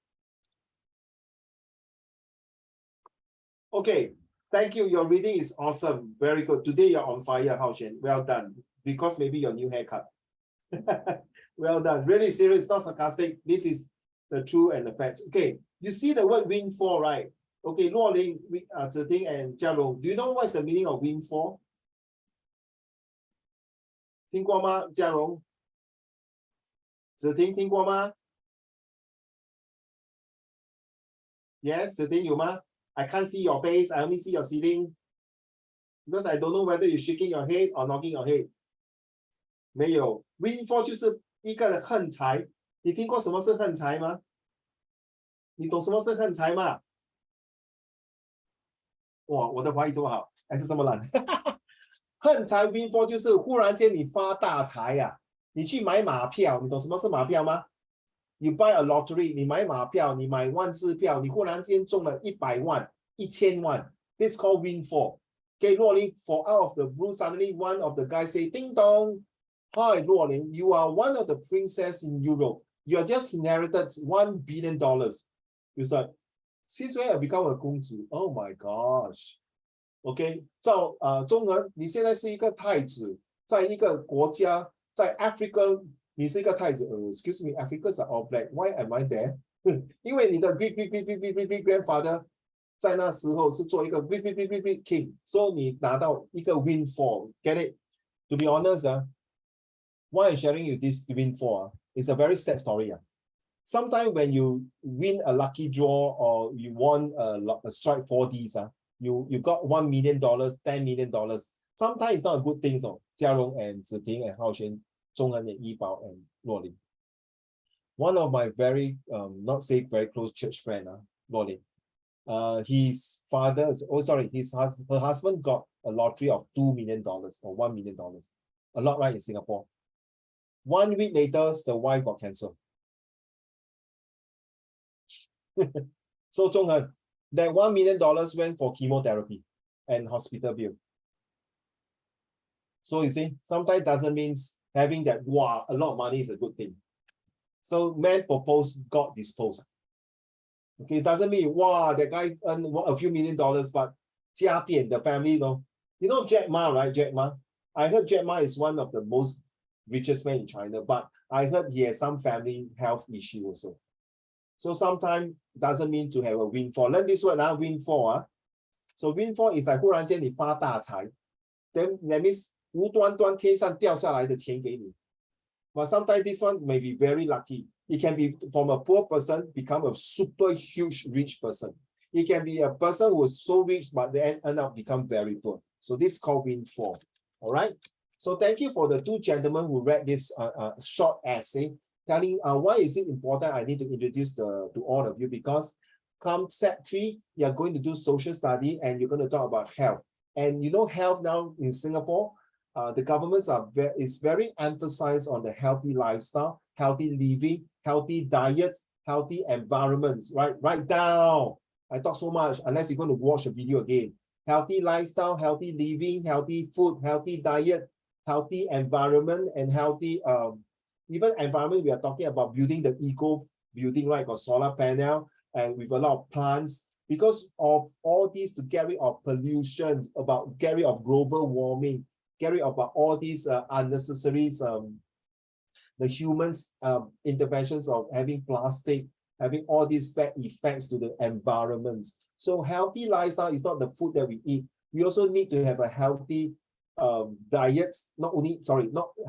Okay, thank you. Your reading is awesome. Very good. Today you're on fire, Hao Xuan. Well done. Because maybe your new haircut. Well done. Really serious, not sarcastic. This is the truth and the facts. Okay, you see the word windfall, right? Okay, Luo Ling, Ziting, and Jia Rong, do you know what's the meaning of windfall? 听过吗？嘉荣，子婷听过吗？ Yes, 子婷有吗？ I can't see your face. I only see your ceiling. Because I don't know whether you're shaking your head or knocking your head. 没有 ，windfall 就是一个横财。你听过什么是横财吗？你懂什么是横财吗？哇，我的华语这么好，还是这么烂？横财 windfall 就是忽然间你发大财呀、你去买马票，你懂什么是马票吗？ You buy a lottery， 你买马票，你买万字票，你忽然间中了100万、1000万 ，This called windfall. Okay, 若琳 for out of the blue, suddenly one of the guys say, "Ding dong, hi 若琳 you are one of the princess in Europe. You are just inherited $1 billion." You said, "Since when I become a 公主 Oh my gosh." OK， 中文，你现在是一个太子，在一个国家，在 Africa。 你是一个太子，excuse me, Africans are all black. Why am I there? 因为你的 great grandfather 在那时候是做一个 great king， 所以你拿到一个 windfall. Get it? To be honest, why I'm sharing you this windfall? It's a very sad story. Sometimes when you win a lucky draw or you won a strike 4Ds, you got $1 million, $10 million. Sometimes it's not a good thing. So, Jia Rong and Ziting and Hao Xuan. Zhonghan and Yibao and Luo Ling. One of my very, not say very close church friend, Luo Ling. His father, her husband got a lottery of $2 million or $1 million. A lot, right, in Singapore. 1 week later, the wife got cancer. So Zhonghan, that $1 million went for chemotherapy and hospital bill. So you see, sometimes doesn't mean having that, wow, a lot of money is a good thing. So man proposed, God disposed. Okay, it doesn't mean, wow, that guy earned a few $1 million, but Jia Bian, the family, you know Jack Ma, right? Jack Ma. I heard Jack Ma is one of the most richest men in China, but I heard he has some family health issue also. So sometimes doesn't mean to have a windfall. Learn this word, windfall. So windfall is like 忽然间你发大财. Then that means 无端端天上掉下来的钱给你。But sometimes this one may be very lucky. It can be from a poor person become a super huge rich person. It can be a person who is so rich but they end up become very poor. So this is called windfall. All right. So thank you for the two gentlemen who read this short essay, telling why is it important. I need to introduce to all of you because come set 3, you are going to do social study and you're going to talk about health. And you know health now in Singapore. The governments is very emphasized on the healthy lifestyle, healthy living, healthy diet, healthy environments, right? Write down. I talk so much unless you're going to watch the video again. Healthy lifestyle, healthy living, healthy food, healthy diet, healthy environment, and healthy, even environment, we are talking about building the eco building, right? Got solar panel and with a lot of plants. Because of all these to get rid of pollution, about get rid of global warming, get rid of all these unnecessary the humans interventions of having plastic, having all these bad effects to the environment. So healthy lifestyle is not the food that we eat. We also need to have a healthy diets, not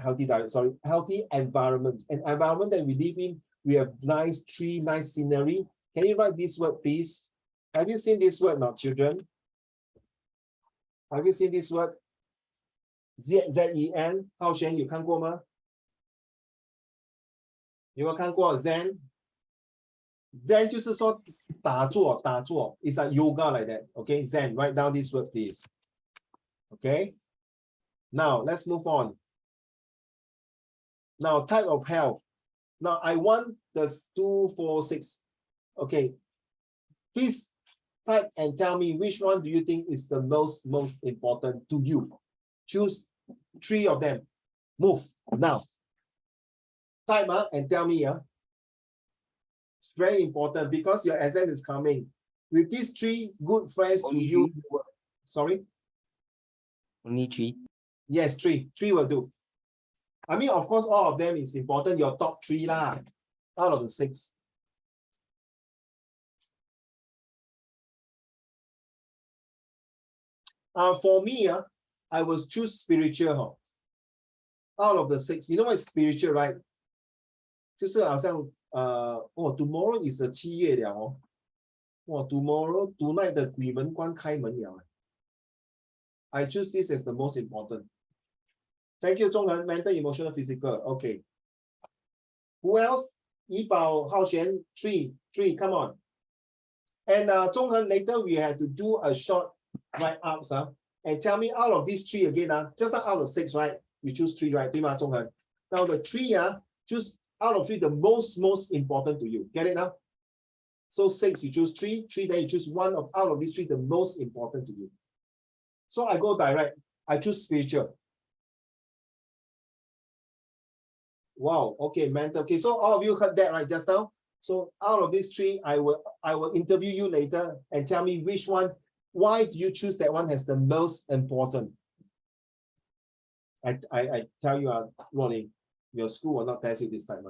healthy diet, healthy environments. An environment that we live in, we have nice tree, nice scenery. Can you write this word, please? Have you seen this word now, children? Have you seen this word? Z-E-N, 浩璇有看过吗？有没有看过 Zen？ Zen 就是说打坐，it's like yoga like that. Okay, Zen, write down this word, please. Okay. Now let's move on. Now type of health. Now I want the 2, 4, 6. Okay. Please type and tell me which one do you think is the most important to you. Choose 3 of them. Move now. Type and tell me. It's very important because your exam is coming. With these 3 good friends to you. Sorry? Only 3. Yes, 3. 3 will do. I mean, of course, all of them is important. Your top 3 lah, out of the 6. For me, I will choose spiritual. Out of the 6, you know what is spiritual, right? 就是好像tomorrow is the 7月了哦。tomorrow tonight 的鬼门关开门了。I choose this as the most important. Thank you, 中恒 mental, emotional, physical. Okay. Who else? 怡宝、浩璇 3, come on. And 中恒 later we have to do a short write-ups and tell me out of these 3 again just not out of 6, right? You choose 3, right? 对吗，中恒 Now the 3 choose out of 3 the most important to you. Get it now? So 6 you choose 3, then you choose one out of these 3 the most important to you. So I go direct. I choose spiritual. Wow. Okay, mental. Okay, so all of you heard that right just now. So out of these 3, I will interview you later and tell me which one. Why do you choose that one as the most important? I tell you, Ronnie, your school will not test you this time.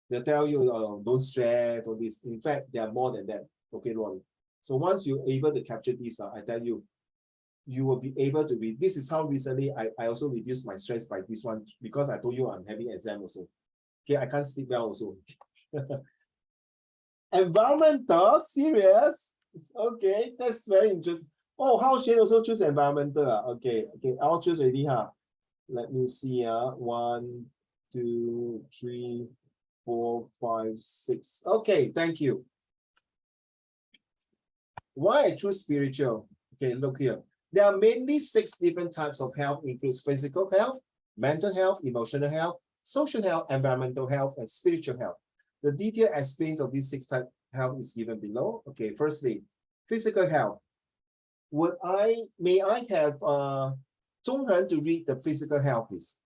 They'll tell you, don't stress or this. In fact, they are more than that. Okay, Ronnie. So once you're able to capture this, I tell you, you will be able to be. This is how recently I also reduced my stress by this one because I told you I'm having exam also. Okay, I can't sleep well also. Environmental, serious. Okay, that's very interesting. Oh, how should also choose environmental? Okay, I'll choose already. Let me see. 1, 2, 3, 4, 5, 6. Okay, thank you. Why I choose spiritual? Okay, look here. There are mainly 6 different types of health, includes physical health, mental health, emotional health, social health, environmental health, and spiritual health. The detailed explains of these 6 types of health is given below. Okay, firstly, physical health. May I have Zhonghen to read the physical health, please?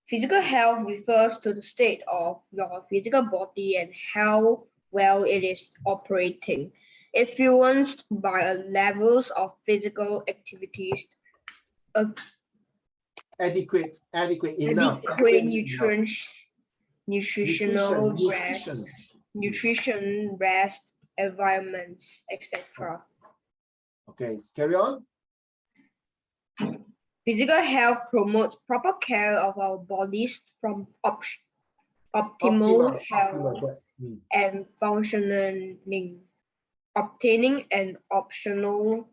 Physical health refers to the state of your physical body and how well it is operating, influenced by levels of physical activities, Adequate, enough. nutrition, rest, environments, etc. Okay, carry on. Physical health promotes proper care of our bodies from optimal health and functioning. Obtaining an optimal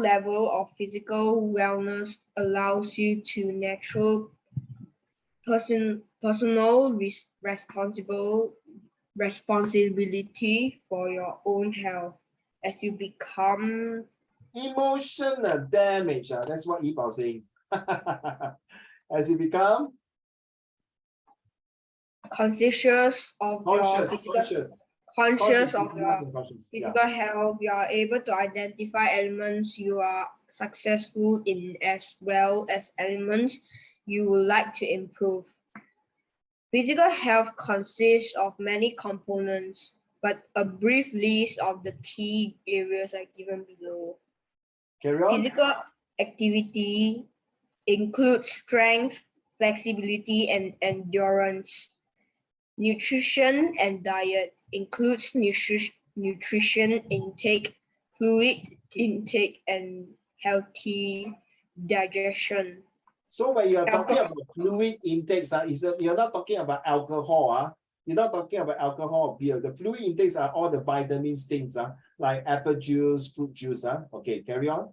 level of physical wellness allows you to natural personal responsibility for your own health as you become emotional damage. That's what Yi Bao saying. As you become conscious of your physical health, you are able to identify elements you are successful in as well as elements you would like to improve. Physical health consists of many components, but a brief list of the key areas are given below. Carry on. Physical activity includes strength, flexibility, and endurance. Nutrition and diet includes nutrition intake, fluid intake, and healthy digestion. So when you are talking Alcohol. about fluid intakes, you're not talking about alcohol. You're not talking about alcohol or beer. The fluid intakes are all the vitamins things, like apple juice, fruit juice. Okay, carry on.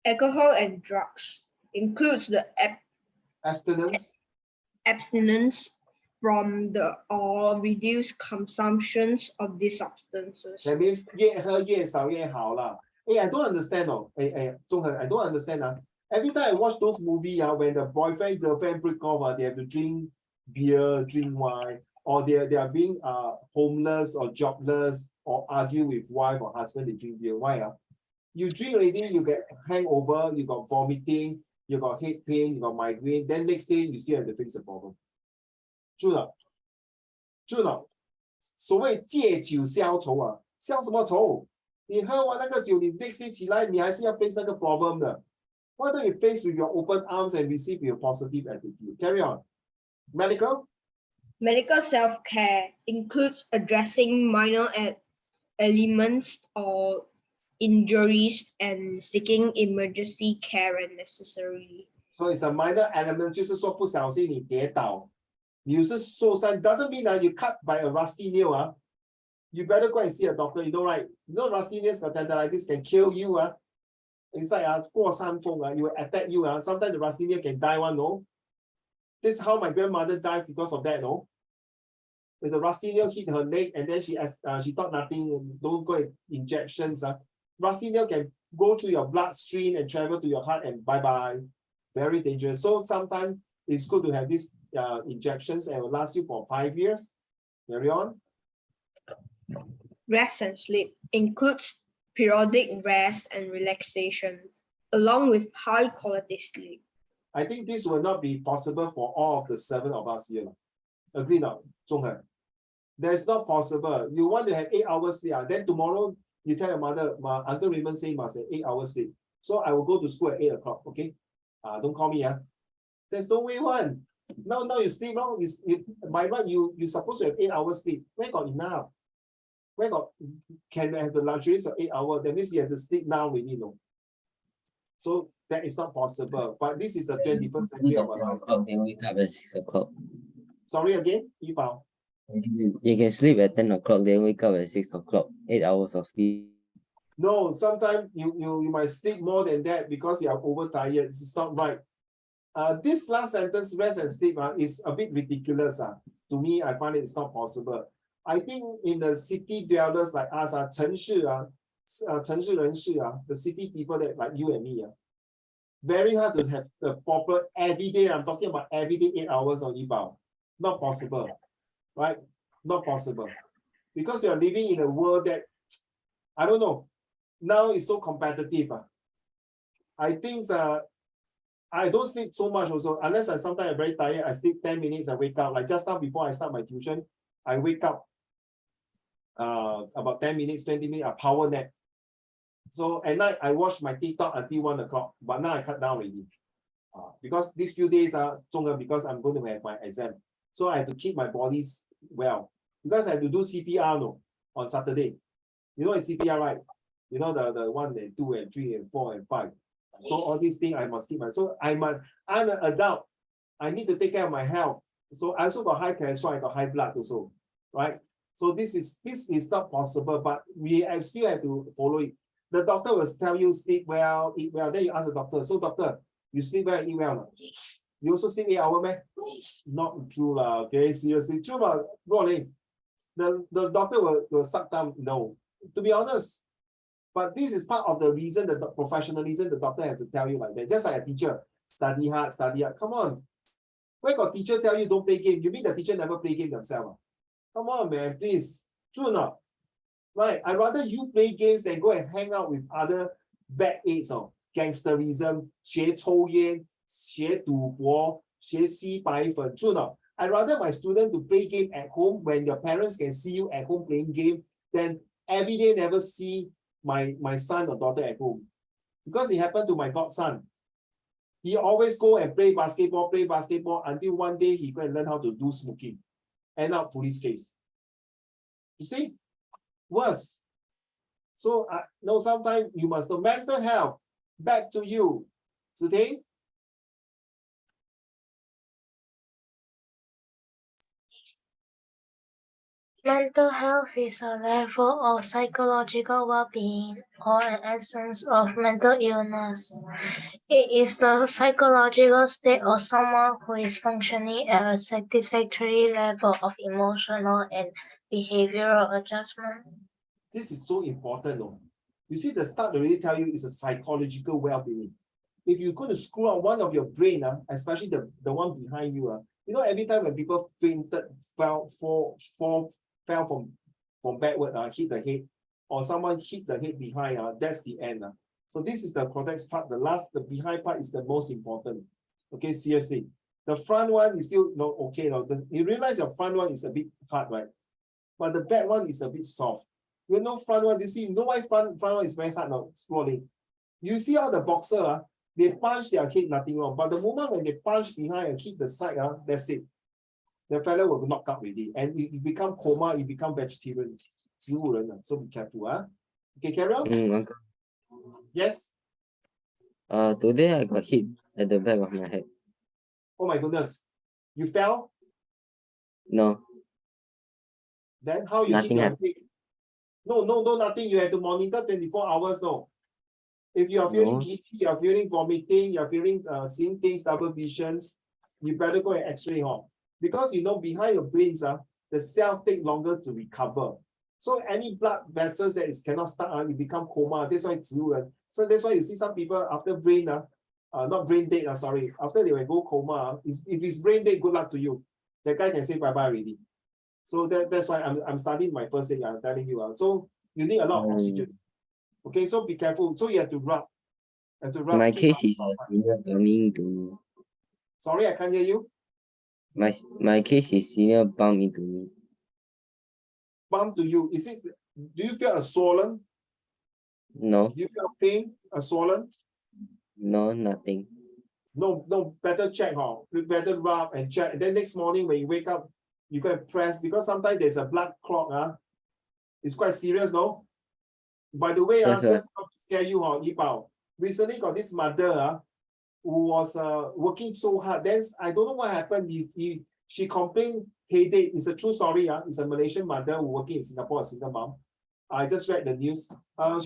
Alcohol and drugs includes the Abstinence. from the or reduced consumptions of these substances. That means 越喝越少越好啦。I don't understand. Zhonghe, I don't understand. Every time I watch those movies, when the boyfriend, girlfriend break off, they have to drink beer, drink wine, or they are being homeless or jobless, or argue with wife or husband, they drink beer. Why? You drink already, you get hangover, you got vomiting, you got head pain, you got migraine, then next day you still have to fix the problem. 住了，所谓借酒消愁消什么愁？你喝完那个酒，你 next day 起来，你还是要 face 那个 problem 的。Why don't you face with your open arms and receive your positive attitude? Carry on. Medical self-care includes addressing minor ailments or injuries and seeking emergency care when necessary. So it's a minor element， 就是说不小心你跌倒，你是受伤 ，doesn't mean that you cut by a rusty nail You better go and see a doctor. You know, right? You know, rusty nails or tendinitis can kill you Inside 过山峰you will attack you Sometimes the rusty nail can die one no. This is how my grandmother died because of that no. With the rusty nail hit her leg and then she thought nothing. Don't go and injections Rusty nail can go through your bloodstream and travel to your heart and bye bye. Very dangerous. So sometimes it's good to have these injections and it will last you for 5 years. Carry on. Rest and sleep includes periodic rest and relaxation, along with high quality sleep. I think this will not be possible for all of the 7 of us here. Agree now, Zhonghe? That's not possible. You want to have 8 hours sleep, then tomorrow you tell your mother, Uncle Raymond say must have 8 hours sleep. So I will go to school at 8 o'clock, okay? Don't call me. There's no way one. Now you sleep long. By right, you're supposed to have 8 hours sleep. Where got enough? Where got can have the luxuries of 8 hours? That means you have to sleep now already, no. So that is not possible. But this is the 21st century of our life. Then wake up at 6 o'clock. Sorry again, Yipao. You can sleep at 10 o'clock, then wake up at 6 o'clock. 8 hours of sleep. No, sometimes you might sleep more than that because you are overtired. It's not right. This last sentence, rest and sleep, is a bit ridiculous. To me, I find it's not possible. I think in the city dwellers like us, 城市人士, the city people that like you and me, very hard to have the proper everyday. I'm talking about everyday 8 hours on Yibao. Not possible, right? Not possible. Because you're living in a world that, I don't know, now it's so competitive. I think I don't sleep so much also, unless sometimes I'm very tired. I sleep 10 minutes, I wake up. Like just now before I start my tuition, I wake up about 10 minutes, 20 minutes, a power nap. So at night, I watch my TikTok until 1 o'clock, but now I cut down already. Because these few days are because I'm going to have my exam. So I have to keep my bodies well. Because I have to do CPR on Saturday. You know it's CPR, right? You know the 1 and 2 and 3 and 4 and 5. So all these things I must keep my. So I'm an adult. I need to take care of my health. So I also got high cholesterol, I got high blood also, right? So this is not possible, but I still have to follow it. The doctor will tell you sleep well, eat well. Then you ask the doctor, so doctor, you sleep well, eat well. You also sleep 8 hours, man? Not true lah. Okay, seriously, true but Rolling. The doctor will suck down. No, to be honest. But this is part of the reason, the professionalism the doctor has to tell you like that. Just like a teacher, study hard, study hard. Come on. Where got teacher tell you don't play game? You mean the teacher never play game themselves? Come on, man, please. True or not? Right. I'd rather you play games than go and hang out with other bad eggs or gangsterism, 学抽烟, 学赌博, 学吸白粉. True or not? I'd rather my student to play game at home when your parents can see you at home playing game than every day never see my son or daughter at home. Because it happened to my godson. He always go and play basketball until one day he go and learn how to do smoking. End up police case. You see? Worse. So no, sometimes you must know mental health. Back to you, Ziting. Mental health is a level of psychological well-being or an essence of mental illness. It is the psychological state of someone who is functioning at a satisfactory level of emotional and behavioral adjustment. This is so important. No? You see, the start already tell you it's a psychological well-being. If you're going to screw up one of your brain, especially the one behind you, you know, every time when people fainted, fell from backward, hit the head, or someone hit the head behind, that's the end. So this is the cortex part. The behind part is the most important. Okay, seriously. The front one is still no okay. No, you realize your front one is a bit hard, right? But the back one is a bit soft. You know, front one, you see, you know why front one is very hard now, scrolling. You see all the boxer, they punch their head, nothing wrong. But the moment when they punch behind and hit the side, that's it. The fellow will knock out already. And it become coma, it become vegetarian. So be careful. Okay, carry on. Uncle. Yes. Today I got hit at the back of my head. Oh my goodness. You fell? No, Then how you nothing hit your happened. head? No, nothing. You have to monitor 24 hours. No. If you are feeling No. giddy, you are feeling vomiting, you are feeling seeing things, double visions, you better go and x-ray. Because you know, behind your brains, the cell take longer to recover. So any blood vessels that is cannot start, you become coma. That's why it's so that's why you see some people after brain, not brain dead, sorry, after they will go coma, if it's brain dead, good luck to you. That guy can say bye-bye already. So that's why I'm starting my first aid, I'm telling you. So you need a lot of oxygen. Okay, so be careful. So you have to rub. My case is a senior bumping into me. Sorry, I can't hear you. My case is senior bump into me. Bump to you. Is it? Do you feel a swollen? No, Do you feel pain? A swollen? no, nothing. No. Better check, better rub and check. And then next morning when you wake up, you can press because sometimes there's a blood clot. It's quite serious, no? By the way, That's just not to scare you, Yipao. Recently got this mother who was working so hard. Then I don't know what happened. She complained headache. It's a true story. It's a Malaysian mother who working in Singapore, a single mom. I just read the news.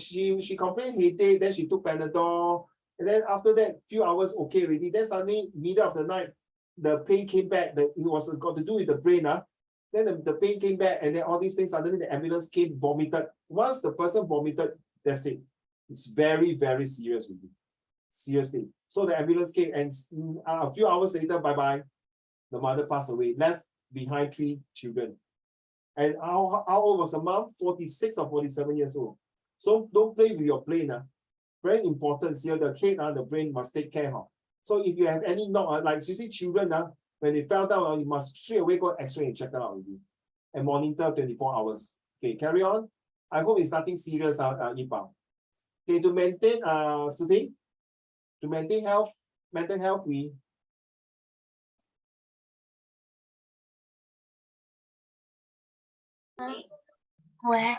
She complained headache. Then she took Panadol. And then after that, few hours okay already. Then suddenly, middle of the night, the pain came back. It was got to do with the brain. Then the pain came back, and then all these things. Suddenly, the ambulance came, vomited. Once the person vomited, that's it. It's very, very serious with you. Seriously. So the ambulance came, and a few hours later, bye-bye. The mother passed away, left behind 3 children. And how old was the mom? 46 or 47 years old. So don't play with your brain. Very important. Here, the head, the brain must take care of. So if you have any knock, like you see children, when they fell down, you must straight away go x-ray and check it out with you. And monitor 24 hours. Okay, carry on. I hope it's nothing serious, Yipao. Okay, to maintain today, to maintain health, mental health, we Where?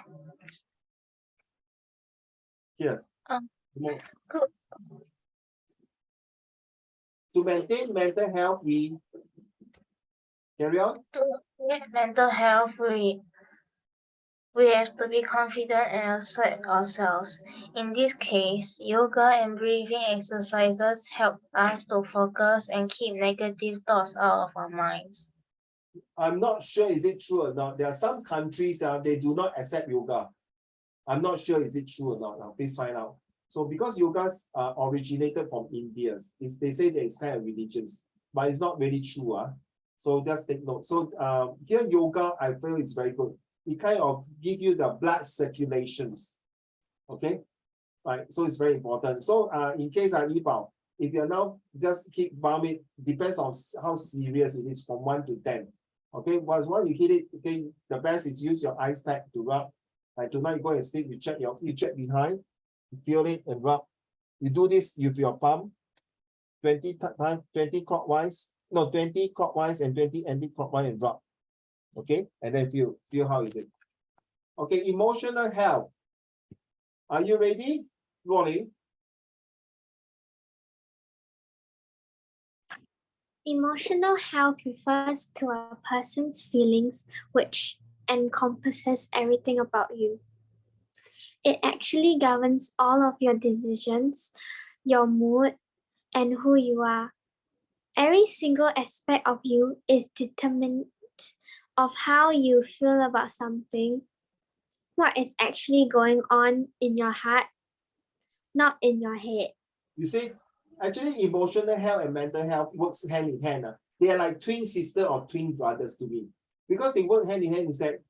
here. Good. To maintain mental health, we carry on. To get mental health, we have to be confident and accept ourselves. In this case, yoga and breathing exercises help us to focus and keep negative thoughts out of our minds. I'm not sure is it true or not. There are some countries they do not accept yoga. I'm not sure is it true or not. Now, please find out. So because yoga's originated from India, they say that it's kind of religions, but it's not really true. So just take note. So here yoga, I feel is very good. It kind of give you the blood circulations. Okay, right. So it's very important. So in case Yipao, if you're now just keep bumming, depends on how serious it is from 1 to 10. Okay, once you hit it, okay, the best is use your ice pack to rub. Like tonight, you go and sleep, you check behind, you feel it and rub. You do this with your palm 20 times, 20 clockwise, no, 20 clockwise and 20 anti-clockwise and rub. Okay, and then feel how is it. Okay, emotional health. Are you ready? Rolling. Emotional health refers to a person's feelings, which encompasses everything about you. It actually governs all of your decisions, your mood, and who you are. Every single aspect of you is determined of how you feel about something, what is actually going on in your heart, not in your head. You see, actually emotional health and mental health works hand in hand. They are like twin sister or twin brothers to me. Because they work hand in hand, is it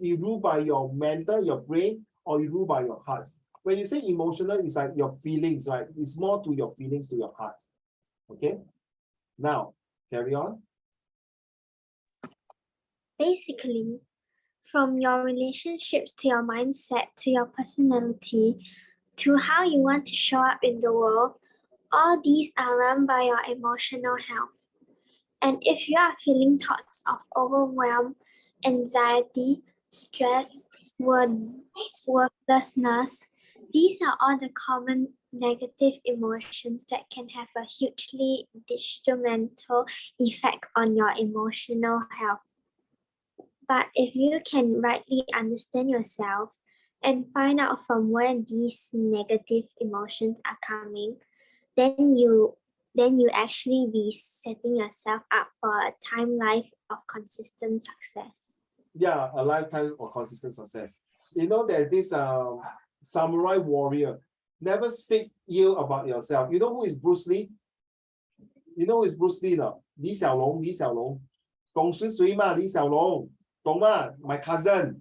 you rule by your mental, your brain, or you rule by your heart? When you say emotional, it's like your feelings, right? It's more to your feelings, to your heart. Okay? Now, carry on. Basically, from your relationships to your mindset to your personality to how you want to show up in the world, all these are run by your emotional health. And if you are feeling thoughts of overwhelm, anxiety, stress, worthlessness, these are all the common negative emotions that can have a hugely detrimental effect on your emotional health. But if you can rightly understand yourself and find out from where these negative emotions are coming, then you actually be setting yourself up for a life of consistent success. Yeah, a lifetime of consistent success. You know, there's this samurai warrior. Never speak ill about yourself. You know who is Bruce Lee? You know who is Bruce Lee now? Li Xiaolong. 懂是谁吗？李小龙，懂吗？ My cousin.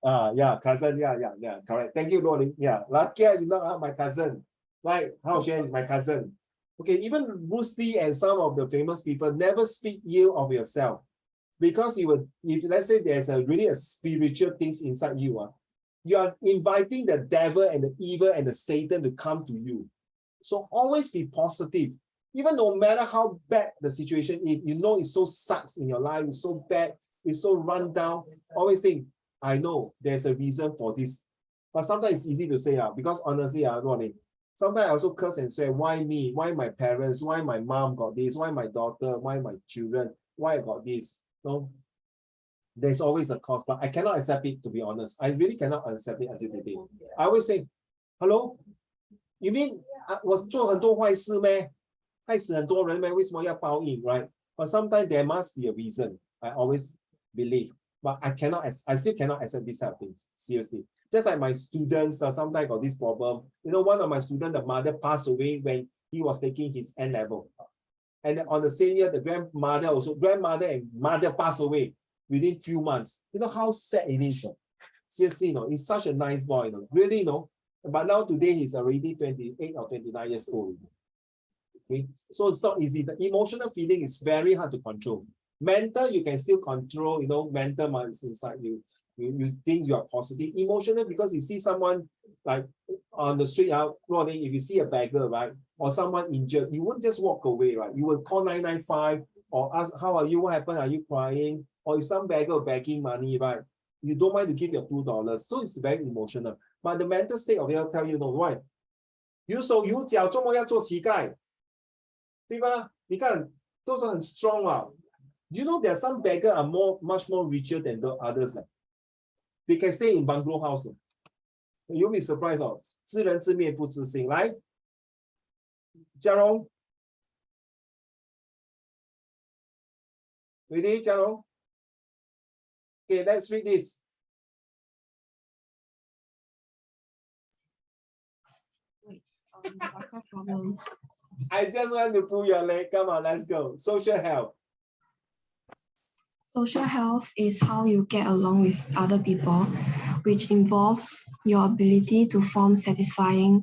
Yeah, cousin. Yeah. Correct. Thank you, Rolling. Yeah, lucky you know my cousin. Right? How Shen, my cousin. Okay, even Bruce Lee and some of the famous people never speak ill of yourself. Because if let's say there's really a spiritual things inside you, you are inviting the devil and the evil and the Satan to come to you. So always be positive. Even no matter how bad the situation is, you know it so sucks in your life, it's so bad, it's so run down. Always think, I know there's a reason for this. But sometimes it's easy to say, because honestly, Ronnie, sometimes I also curse and say, why me? Why my parents? Why my mom got this? Why my daughter? Why my children? Why I got this? No, there's always a cause, but I cannot accept it, to be honest. I really cannot accept it until today. I always say, hello, you mean 我做很多坏事咩？害死很多人咩？为什么要报应 right? But sometimes there must be a reason. I always believe, but I still cannot accept this type of things. Seriously. Just like my students, sometimes got this problem. You know, one of my students, the mother passed away when he was taking his N-level. And then on the same year, the grandmother and mother passed away within few months. You know how sad it is. Seriously, he's such a nice boy, really, But now today he's already 28 or 29 years old. Okay, so it's not easy. The emotional feeling is very hard to control. Mental, you can still control, mental mind is inside you. You think you are positive. Emotional, because you see someone like on the street out running, if you see a beggar, right, or someone injured, you won't just walk away, right? You will call 995 or ask, how are you? What happened? Are you crying? Or if some beggar begging money, right? You don't mind to give your $2. So it's very emotional. But the mental state of it will tell you, why? 有手有脚，周末要做乞丐，对吧？你看，都是很 strong 啊。You know there are some beggars are much more richer than the others. They can stay in bungalow house. You'll be surprised. 知人知面不知心。来，嘉荣 ，ready， 嘉荣。Okay, let's read this. Problem. I just want to pull your leg. Come on, let's go. Social health. Social health is how you get along with other people, which involves your ability to form satisfying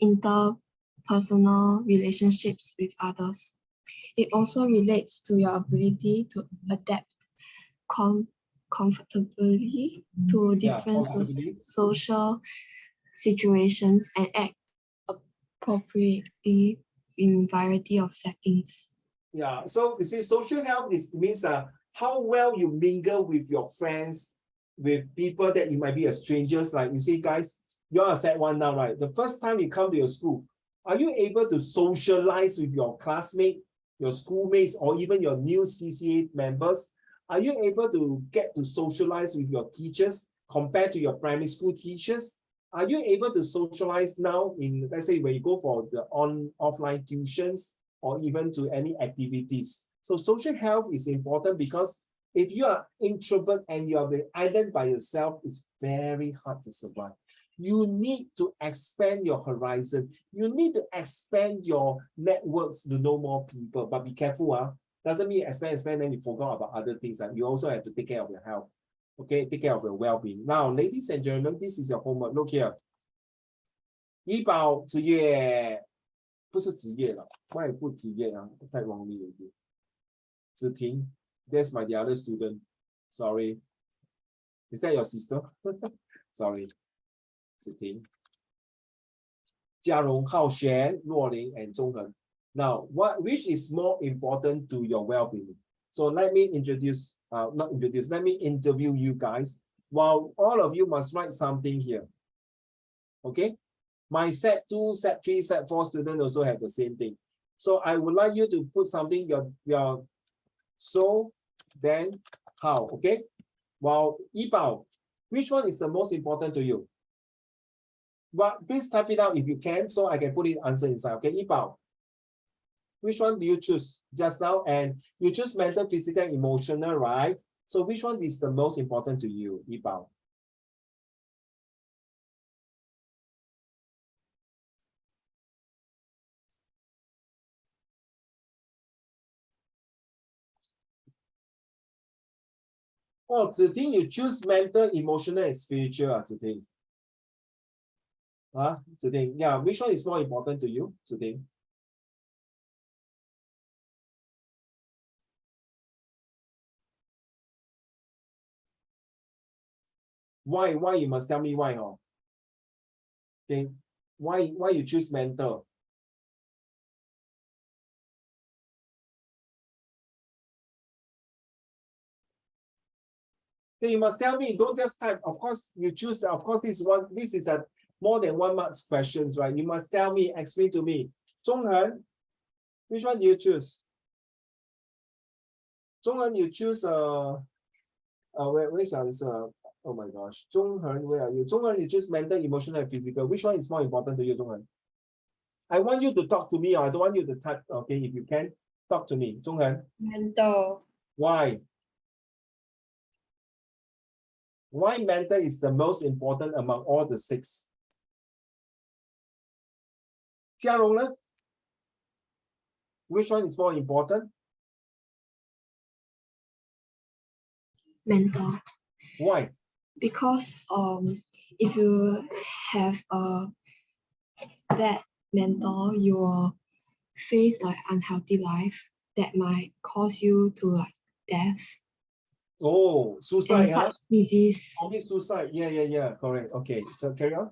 interpersonal relationships with others. It also relates to your ability to adapt comfortably to different social situations and act appropriately in variety of settings. Yeah, so you see, social health means how well you mingle with your friends, with people that you might be strangers. Like you see, guys, You're a Sec 1 now, right? The first time you come to your school, are you able to socialize with your classmates, your schoolmates, or even your new CCA members? Are you able to get to socialize with your teachers compared to your primary school teachers? Are you able to socialize now in, let's say, when you go for the offline tuitions or even to any activities? So social health is important because if you are introvert and you are very island by yourself, it's very hard to survive. You need to expand your horizon. You need to expand your networks to know more people. But be careful, doesn't mean expand, then you forgot about other things. You also have to take care of your health. Okay, take care of your well-being. Now, ladies and gentlemen, this is your homework. Look here. 医保职业不是职业了，外部职业啊，太容易了。子婷 that's my the other student. Sorry. Is that your sister? Sorry. 子婷、嘉荣、浩璇、若琳 and 钟恒. Now, which is more important to your well-being? So let me introduce, let me interview you guys. While all of you must write something here. Okay? My Set 2, Set 3, Set 4 students also have the same thing. So I would like you to put something, your so, then, how, okay? While Yibao, which one is the most important to you? But please type it out if you can, so I can put it answer inside. Okay, Yibao. Which one do you choose just now? And you choose mental, physical, emotional, right? So which one is the most important to you, Yibao? Oh, Ziting, you choose mental, emotional, and spiritual, Ziting. Ziting, yeah, which one is more important to you, Ziting? Why? Why? You must tell me why, huh? Okay, why you choose mental? Okay, you must tell me, don't just type. Of course, you choose the, of course, this is a more than 1 mark questions, right? You must tell me, explain to me. Zhonghen, which one do you choose? Zhonghen, you choose where's oh my gosh. Zhonghen, where are you? Zhonghen, you choose mental, emotional, and physical. Which one is more important to you, Zhonghen? I want you to talk to me, or I don't want you to type. Okay, if you can, talk to me. Zhonghen. Mental. Why? Why mental is the most important among all the 6? Jiarong, which one is more important? Mental. Why? Because if you have a bad mental, you will face like unhealthy life that might cause you to like death Oh, and suicide, huh? such disease. Commit suicide. Yeah, correct. Okay, so carry on.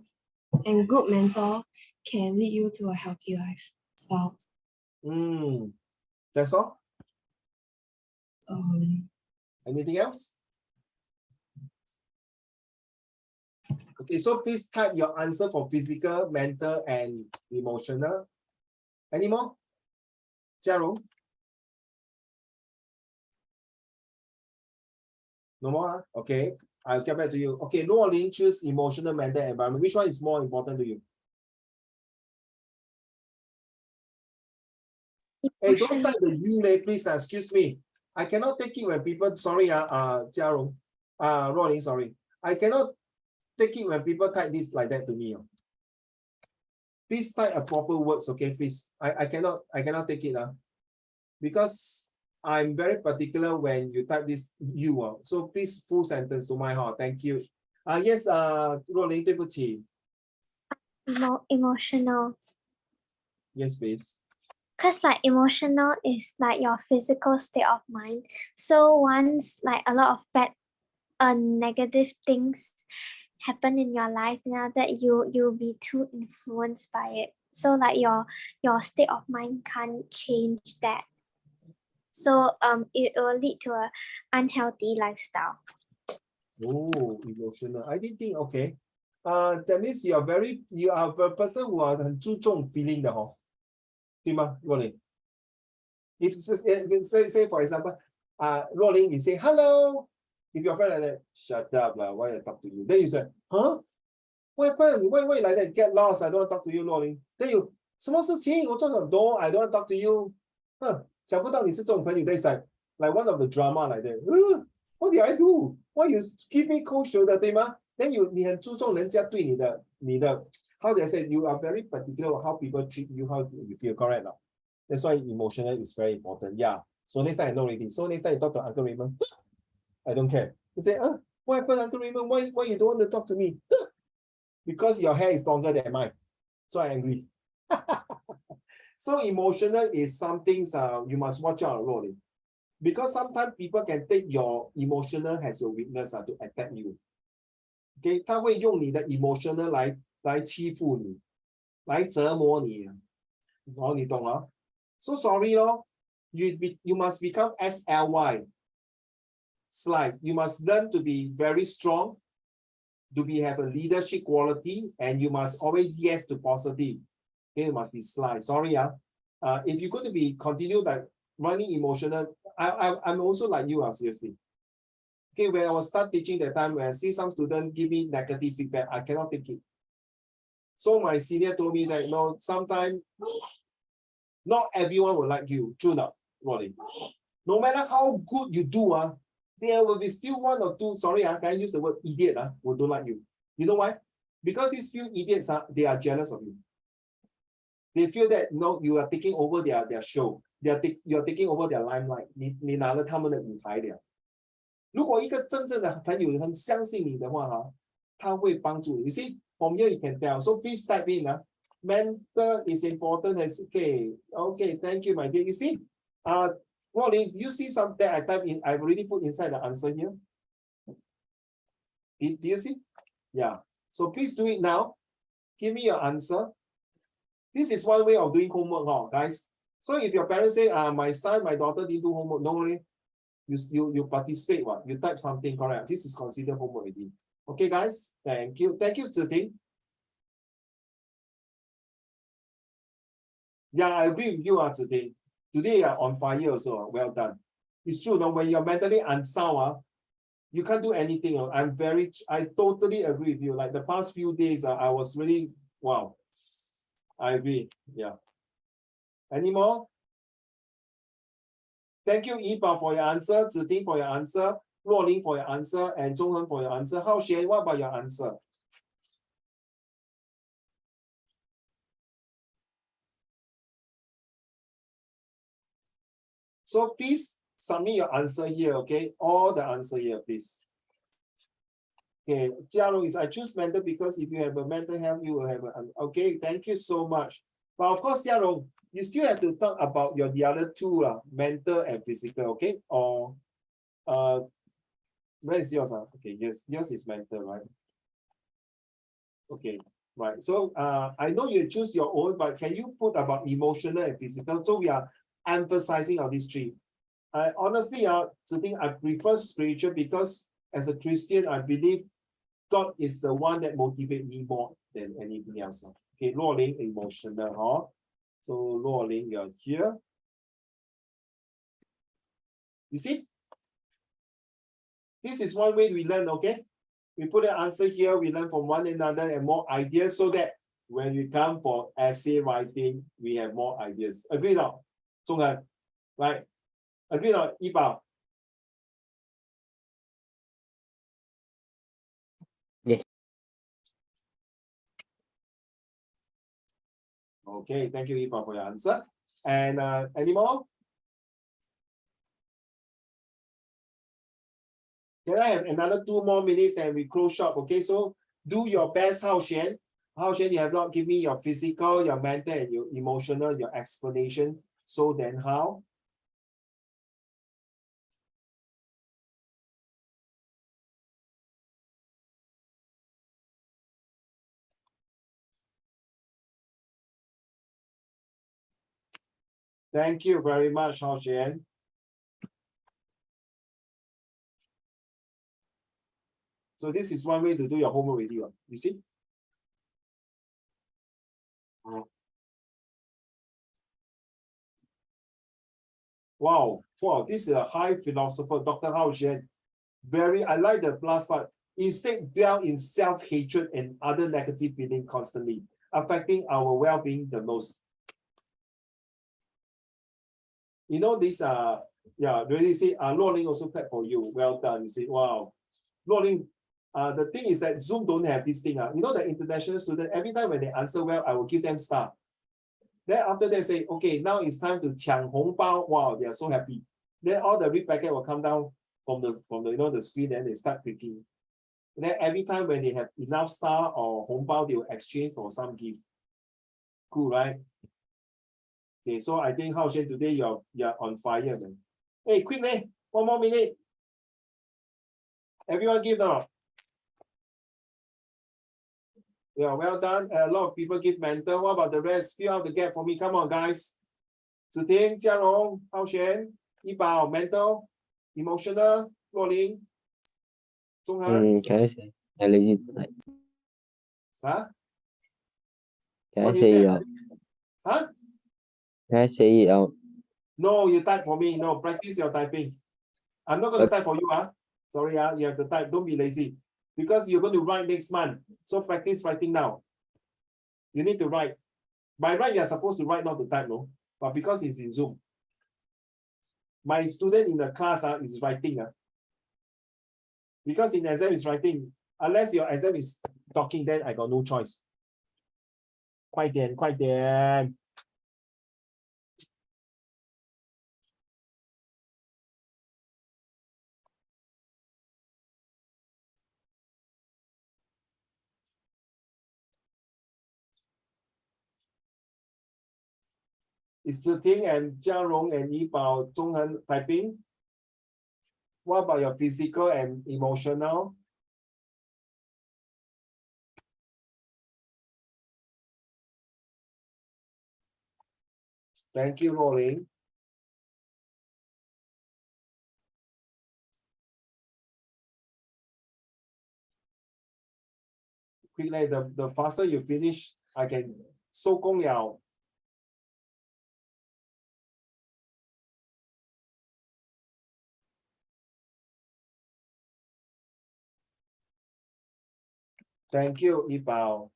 And good mental can lead you to a healthy lifestyle. That's all? Um, Anything else? Okay, so please type your answer for physical, mental, and emotional. Any more? Jiarong? No more? Okay, I'll get back to you. Okay, Luolin, choose emotional, mental, environment. Which one is more important to you? Hey, don't type the you, please, excuse me. I cannot take it when people, sorry, Jiarong, Luolin, sorry. I cannot take it when people type this like that to me. Please type a proper words, okay, please. I cannot take it, because I'm very particular when you type this you. So please full sentence to my heart. Thank you. Yes, Luolin, 对不起. Emotional. Yes, please. Because like emotional is like your physical state of mind. So once like a lot of bad negative things happen in your life, now that you'll be too influenced by it. So like your state of mind can't change that. So it will lead to a unhealthy lifestyle. Oh, emotional. I didn't think, okay. that means you are a person who are 很注重 feeling 的哦，对吗，若琳？ If say for example, Rolling, you say hello. If your friend like that, shut up lah. Why I talk to you? Then you say, huh? Why like that? Get lost. I don't want to talk to you, Rolling. Then you, 什么事情？我做什么 No, I don't want to talk to you. 想不到你是这种朋友。They say like one of the drama like that. What did I do? Why you give me cold shoulder, 对吗？ Then你很注重人家对你的 how do I say? You are very particular how people treat you, how you feel. Correct lah. That's why emotional is very important. Yeah. So next time I know already. So next time you talk to Uncle Raymond, I don't care. You say, what happened, Uncle Raymond? Why you don't want to talk to me? Because your hair is longer than mine. So I agree. So emotional is something you must watch out, Rolling. Because sometimes people can take your emotional as your weakness to attack you. Okay, 他会用你的 emotional 来欺负你，来折磨你。你懂啊？ So sorry, you must become SLY. Slide. You must learn to be very strong, to have a leadership quality, and you must always yes to positive. Okay, it must be slide. Sorry, if you're going to be continue like running emotional, I'm also like you, seriously. Okay, when I was start teaching that time, when I see some students give me negative feedback, I cannot take it. So my senior told me that sometimes not everyone will like you. True that, Rolling. No matter how good you do, there will be still one or two, sorry, can I use the word idiot, who don't like you. You know why? Because these few idiots, they are jealous of you. They feel that you are taking over their show. You're taking over their limelight. 你拿了他们的舞台了。如果一个真正的朋友很相信你的话，他会帮助你。You see, from here you can tell. So please type in, mentor is important. Okay, thank you, my dear. You see, Rolling, do you see something I type in? I've already put inside the answer here. Do you see? Yeah. So please do it now. Give me your answer. This is one way of doing homework, guys. So if your parents say, my son, my daughter didn't do homework, no worry. You participate, you type something correct. This is considered homework already. Okay, guys. Thank you. Thank you, Ziting. Yeah, I agree with you, Ziting. Today you are on fire also. Well done. It's true, when you're mentally unsound, you can't do anything. I totally agree with you. Like the past few days, I was really, wow. I agree. Yeah. Any more? Thank you, Yipa, for your answer, Ziting for your answer, Luoling for your answer, and Zhonghen for your answer. Hao Xuan, what about your answer? So please submit your answer here, okay? All the answer here, please. Okay, Jiarong is I choose mental because if you have a mental health, you will have okay, thank you so much. But of course, Jiarong, you still have to talk about the other two, mental and physical, okay? Or where is yours? Okay, yes, yours is mental, right? Okay, right. So I know you choose your own, but can you put about emotional and physical? So we are emphasizing on these three. Honestly, Ziting, I prefer spiritual because as a Christian, I believe God is the one that motivates me more than anything else. Okay, Luoling, emotional, So Luoling, you're here. You see? This is one way we learn, okay? We put an answer here, we learn from one another and more ideas so that when we come for essay writing, we have more ideas. Agree now? Zhonghan, right? Agree now, Yipa? Yes. Okay, thank you, Yipa, for your answer. And any more? Can I have another 2 more minutes and we close shop? Okay, so do your best, Hao Xuan. Hao Xuan, you have not given me your physical, your mental, and your emotional, your explanation. So then how? Thank you very much, Hao Xuan. So this is one way to do your homework with you. You see? Wow, wow, this is a high philosopher, Dr. Hao Xuan. I like the last part. Instead, dwell in self-hatred and other negative feeling constantly, affecting our well-being the most. You know, these are, yeah, really say, Luo Ling also clap for you. Well done. You say, wow. Luo Ling, the thing is that Zoom don't have this thing. You know, the international student, every time when they answer well, I will give them star. Then after they say, okay, now it's time to 抢红包. Wow, they are so happy. Then all the red packet will come down from the you know the screen, and they start clicking. Then every time when they have enough star or 红包, they will exchange for some gift. Cool, right? Okay, so I think Hao Xuan, today you're on fire, man. Hey, quickly, 1 more minute. Everyone give now. Yeah, well done. A lot of people give mental. What about the rest? Fill out the gap for me. Come on, guys. Zhi Ting, Jia Rong, Hao Xuan, Yi Bao, mental, emotional, Luo Ling, Zhong Han. Can I say I lazy to type? Huh? Can What I do you say say? it out? Huh? Can I say it out? No, you type for me. No, practice your typing. I'm not going to type for you. Sorry, you have to type. Don't be lazy. Because you're going to write next month. So practice writing now. You need to write. By right, you're supposed to write, not to type, no? But because it's in Zoom. My student in the class is writing. Because in exam is writing. Unless your exam is talking, then I got no choice. 快点, 快点. Is Zhi Ting and Jia Rong and Yi Bao, Zhong Han typing? What about your physical and emotional? Thank you, Luo Ling. Quickly, the faster you finish, I can 收工了. Thank you, Yi Bao.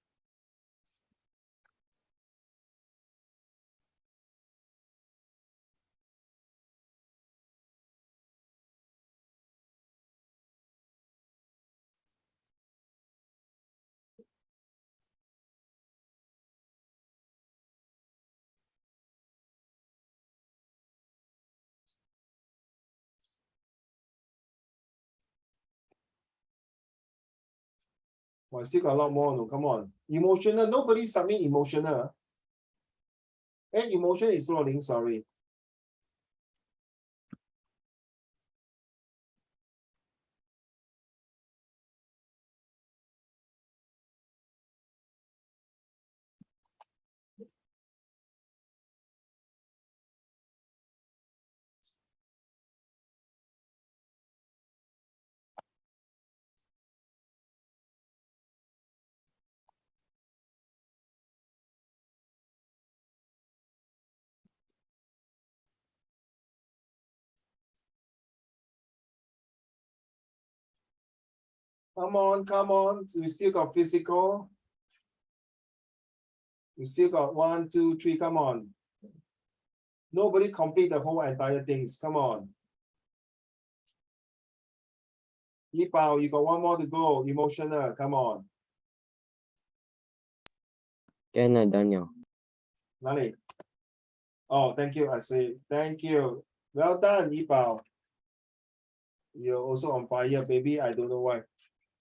Well, I still got a lot more. No, come on. Emotional. Nobody submit emotional. And emotion is Luo Ling, sorry. Come on, come on. We still got physical. We still got 1, 2, 3. Come on. Nobody complete the whole entire things. Come on. Yi Bao, you got 1 more to go. Emotional. Come on. Can I done now? 哪里? Oh, thank you. I say thank you. Well done, Yi Bao. You're also on fire, baby. I don't know why.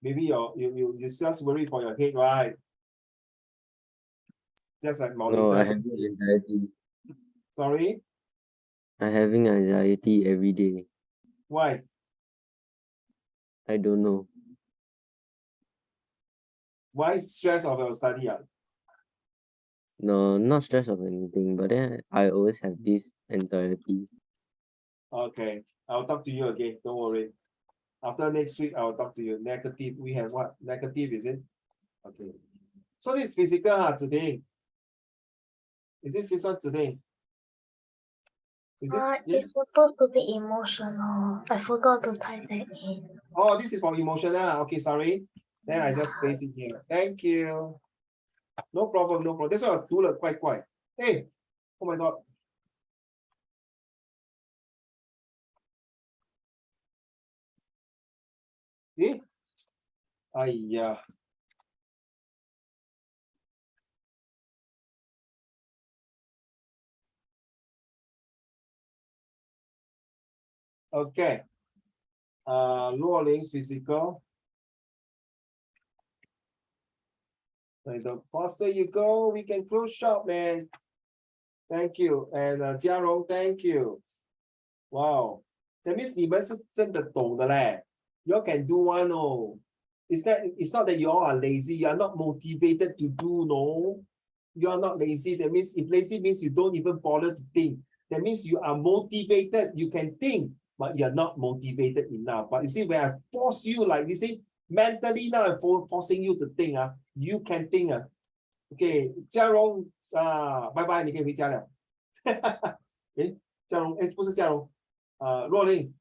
Maybe you just worry for your head, right? Just like monitor. No, I have anxiety. Sorry? I'm having anxiety every day. Why? I don't know. Why stress of your study? No, not stress of anything, but then I always have this anxiety. Okay, I'll talk to you again. Don't worry. After next week, I'll talk to you. Negative. We have what? Negative, is it? Okay. So this physical today. Is this one today? Is this It's supposed to be emotional. I forgot to type that in. Oh, this is for emotional. Okay, sorry. Then I just paste it here. Thank you. No problem, no problem. This one 读了怪怪. Hey, oh my God. Eh? 哎呀. Okay. 若琳 physical. The faster you go, we can close shop, man. Thank you. And Jiarong, thank you. Wow. That means 你们是真的懂的嘞. You all can do one, oh. It's not that you all are lazy. You are not motivated to do, no. You are not lazy. That means if lazy means you don't even bother to think. That means you are motivated. You can think, but you are not motivated enough. But you see, when I force you, like you see, mentally now I'm forcing you to think. You can think. Okay, 嘉荣拜拜，你可以回家了。诶，嘉荣，诶，不是嘉荣，若琳，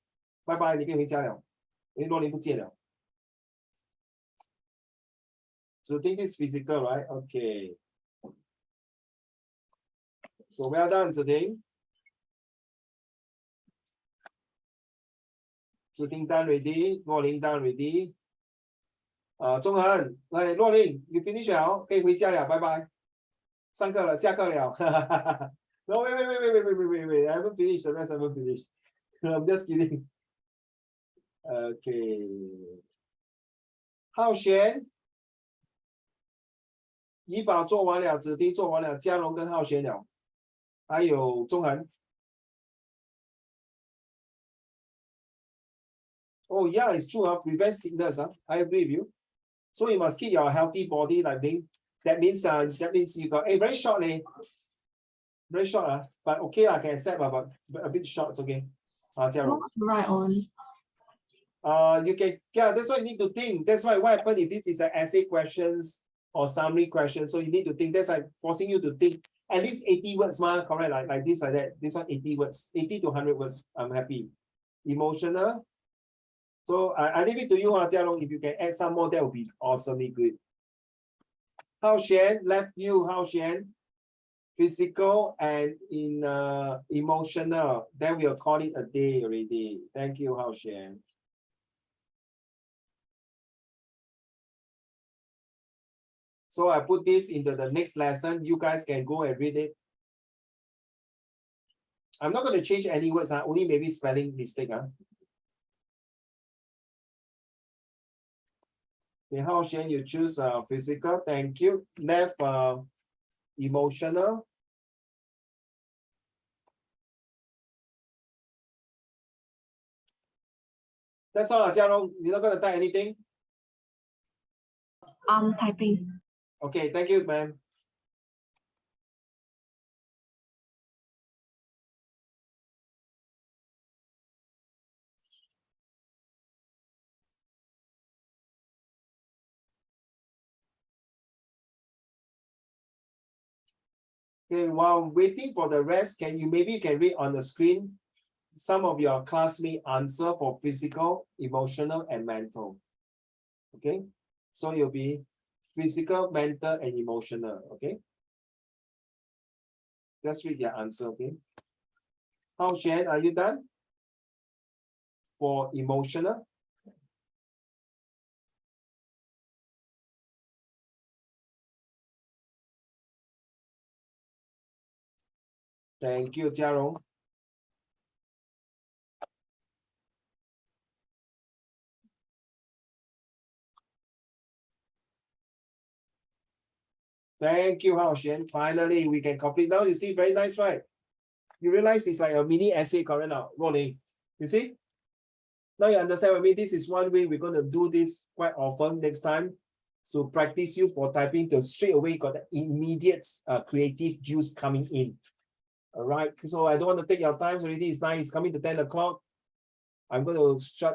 拜拜，你可以回家了。诶，若琳不见了。So think this physical, right? Okay. So well done, Ziding. Ziding done ready. 若琳 done ready. 钟恒，来，若琳，你 finish 了，可以回家了，拜拜。上课了，下课了。No, wait. I haven't finished. The rest I haven't finished. I'm just kidding. Okay. 浩璇，怡宝做完了，子弟做完了，嘉荣跟浩璇了，还有钟恒。Oh yeah, it's true. Prevent sickness. I agree with you. So you must keep your healthy body like being. That means you got very short, very short. But okay, I can accept, but a bit short, it's okay. Jiarong. Right on. You can, yeah, that's why you need to think. That's why what happens if this is an essay questions or summary questions. So you need to think. That's like forcing you to think at least 80 words, correct? Like this, like that. This one 80 words, 80 to 100 words. I'm happy. Emotional. So I leave it to you, Jiarong. If you can add some more, that would be awesomely good. Hao Xian, left you, Hao Xian. Physical and in emotional. Then we'll call it a day already. Thank you, Hao Xian. So I put this into the next lesson. You guys can go and read it. I'm not going to change any words, only maybe spelling mistake. Okay, Hao Xian, you choose physical. Thank you. Left emotional. That's all, Jiarong. You're not going to type anything? Typing. Okay, thank you, ma'am. Okay, while waiting for the rest, maybe you can read on the screen some of your classmates answer for physical, emotional, and mental. Okay, so you'll be physical, mental, and emotional. Okay, just read their answer. Okay, Hao Xian, are you done? For emotional. Thank you, Jiarong. Thank you, Hao Xian. Finally, we can complete. Now you see, very nice, right? You realize it's like a mini essay, correct now? Rolling. You see? Now you understand what I mean. This is one way we're going to do this quite often next time. So practice you for typing to straight away got the immediate creative juice coming in. All right. So I don't want to take your time already. It's 9. It's coming to 10 o'clock. I'm going to shut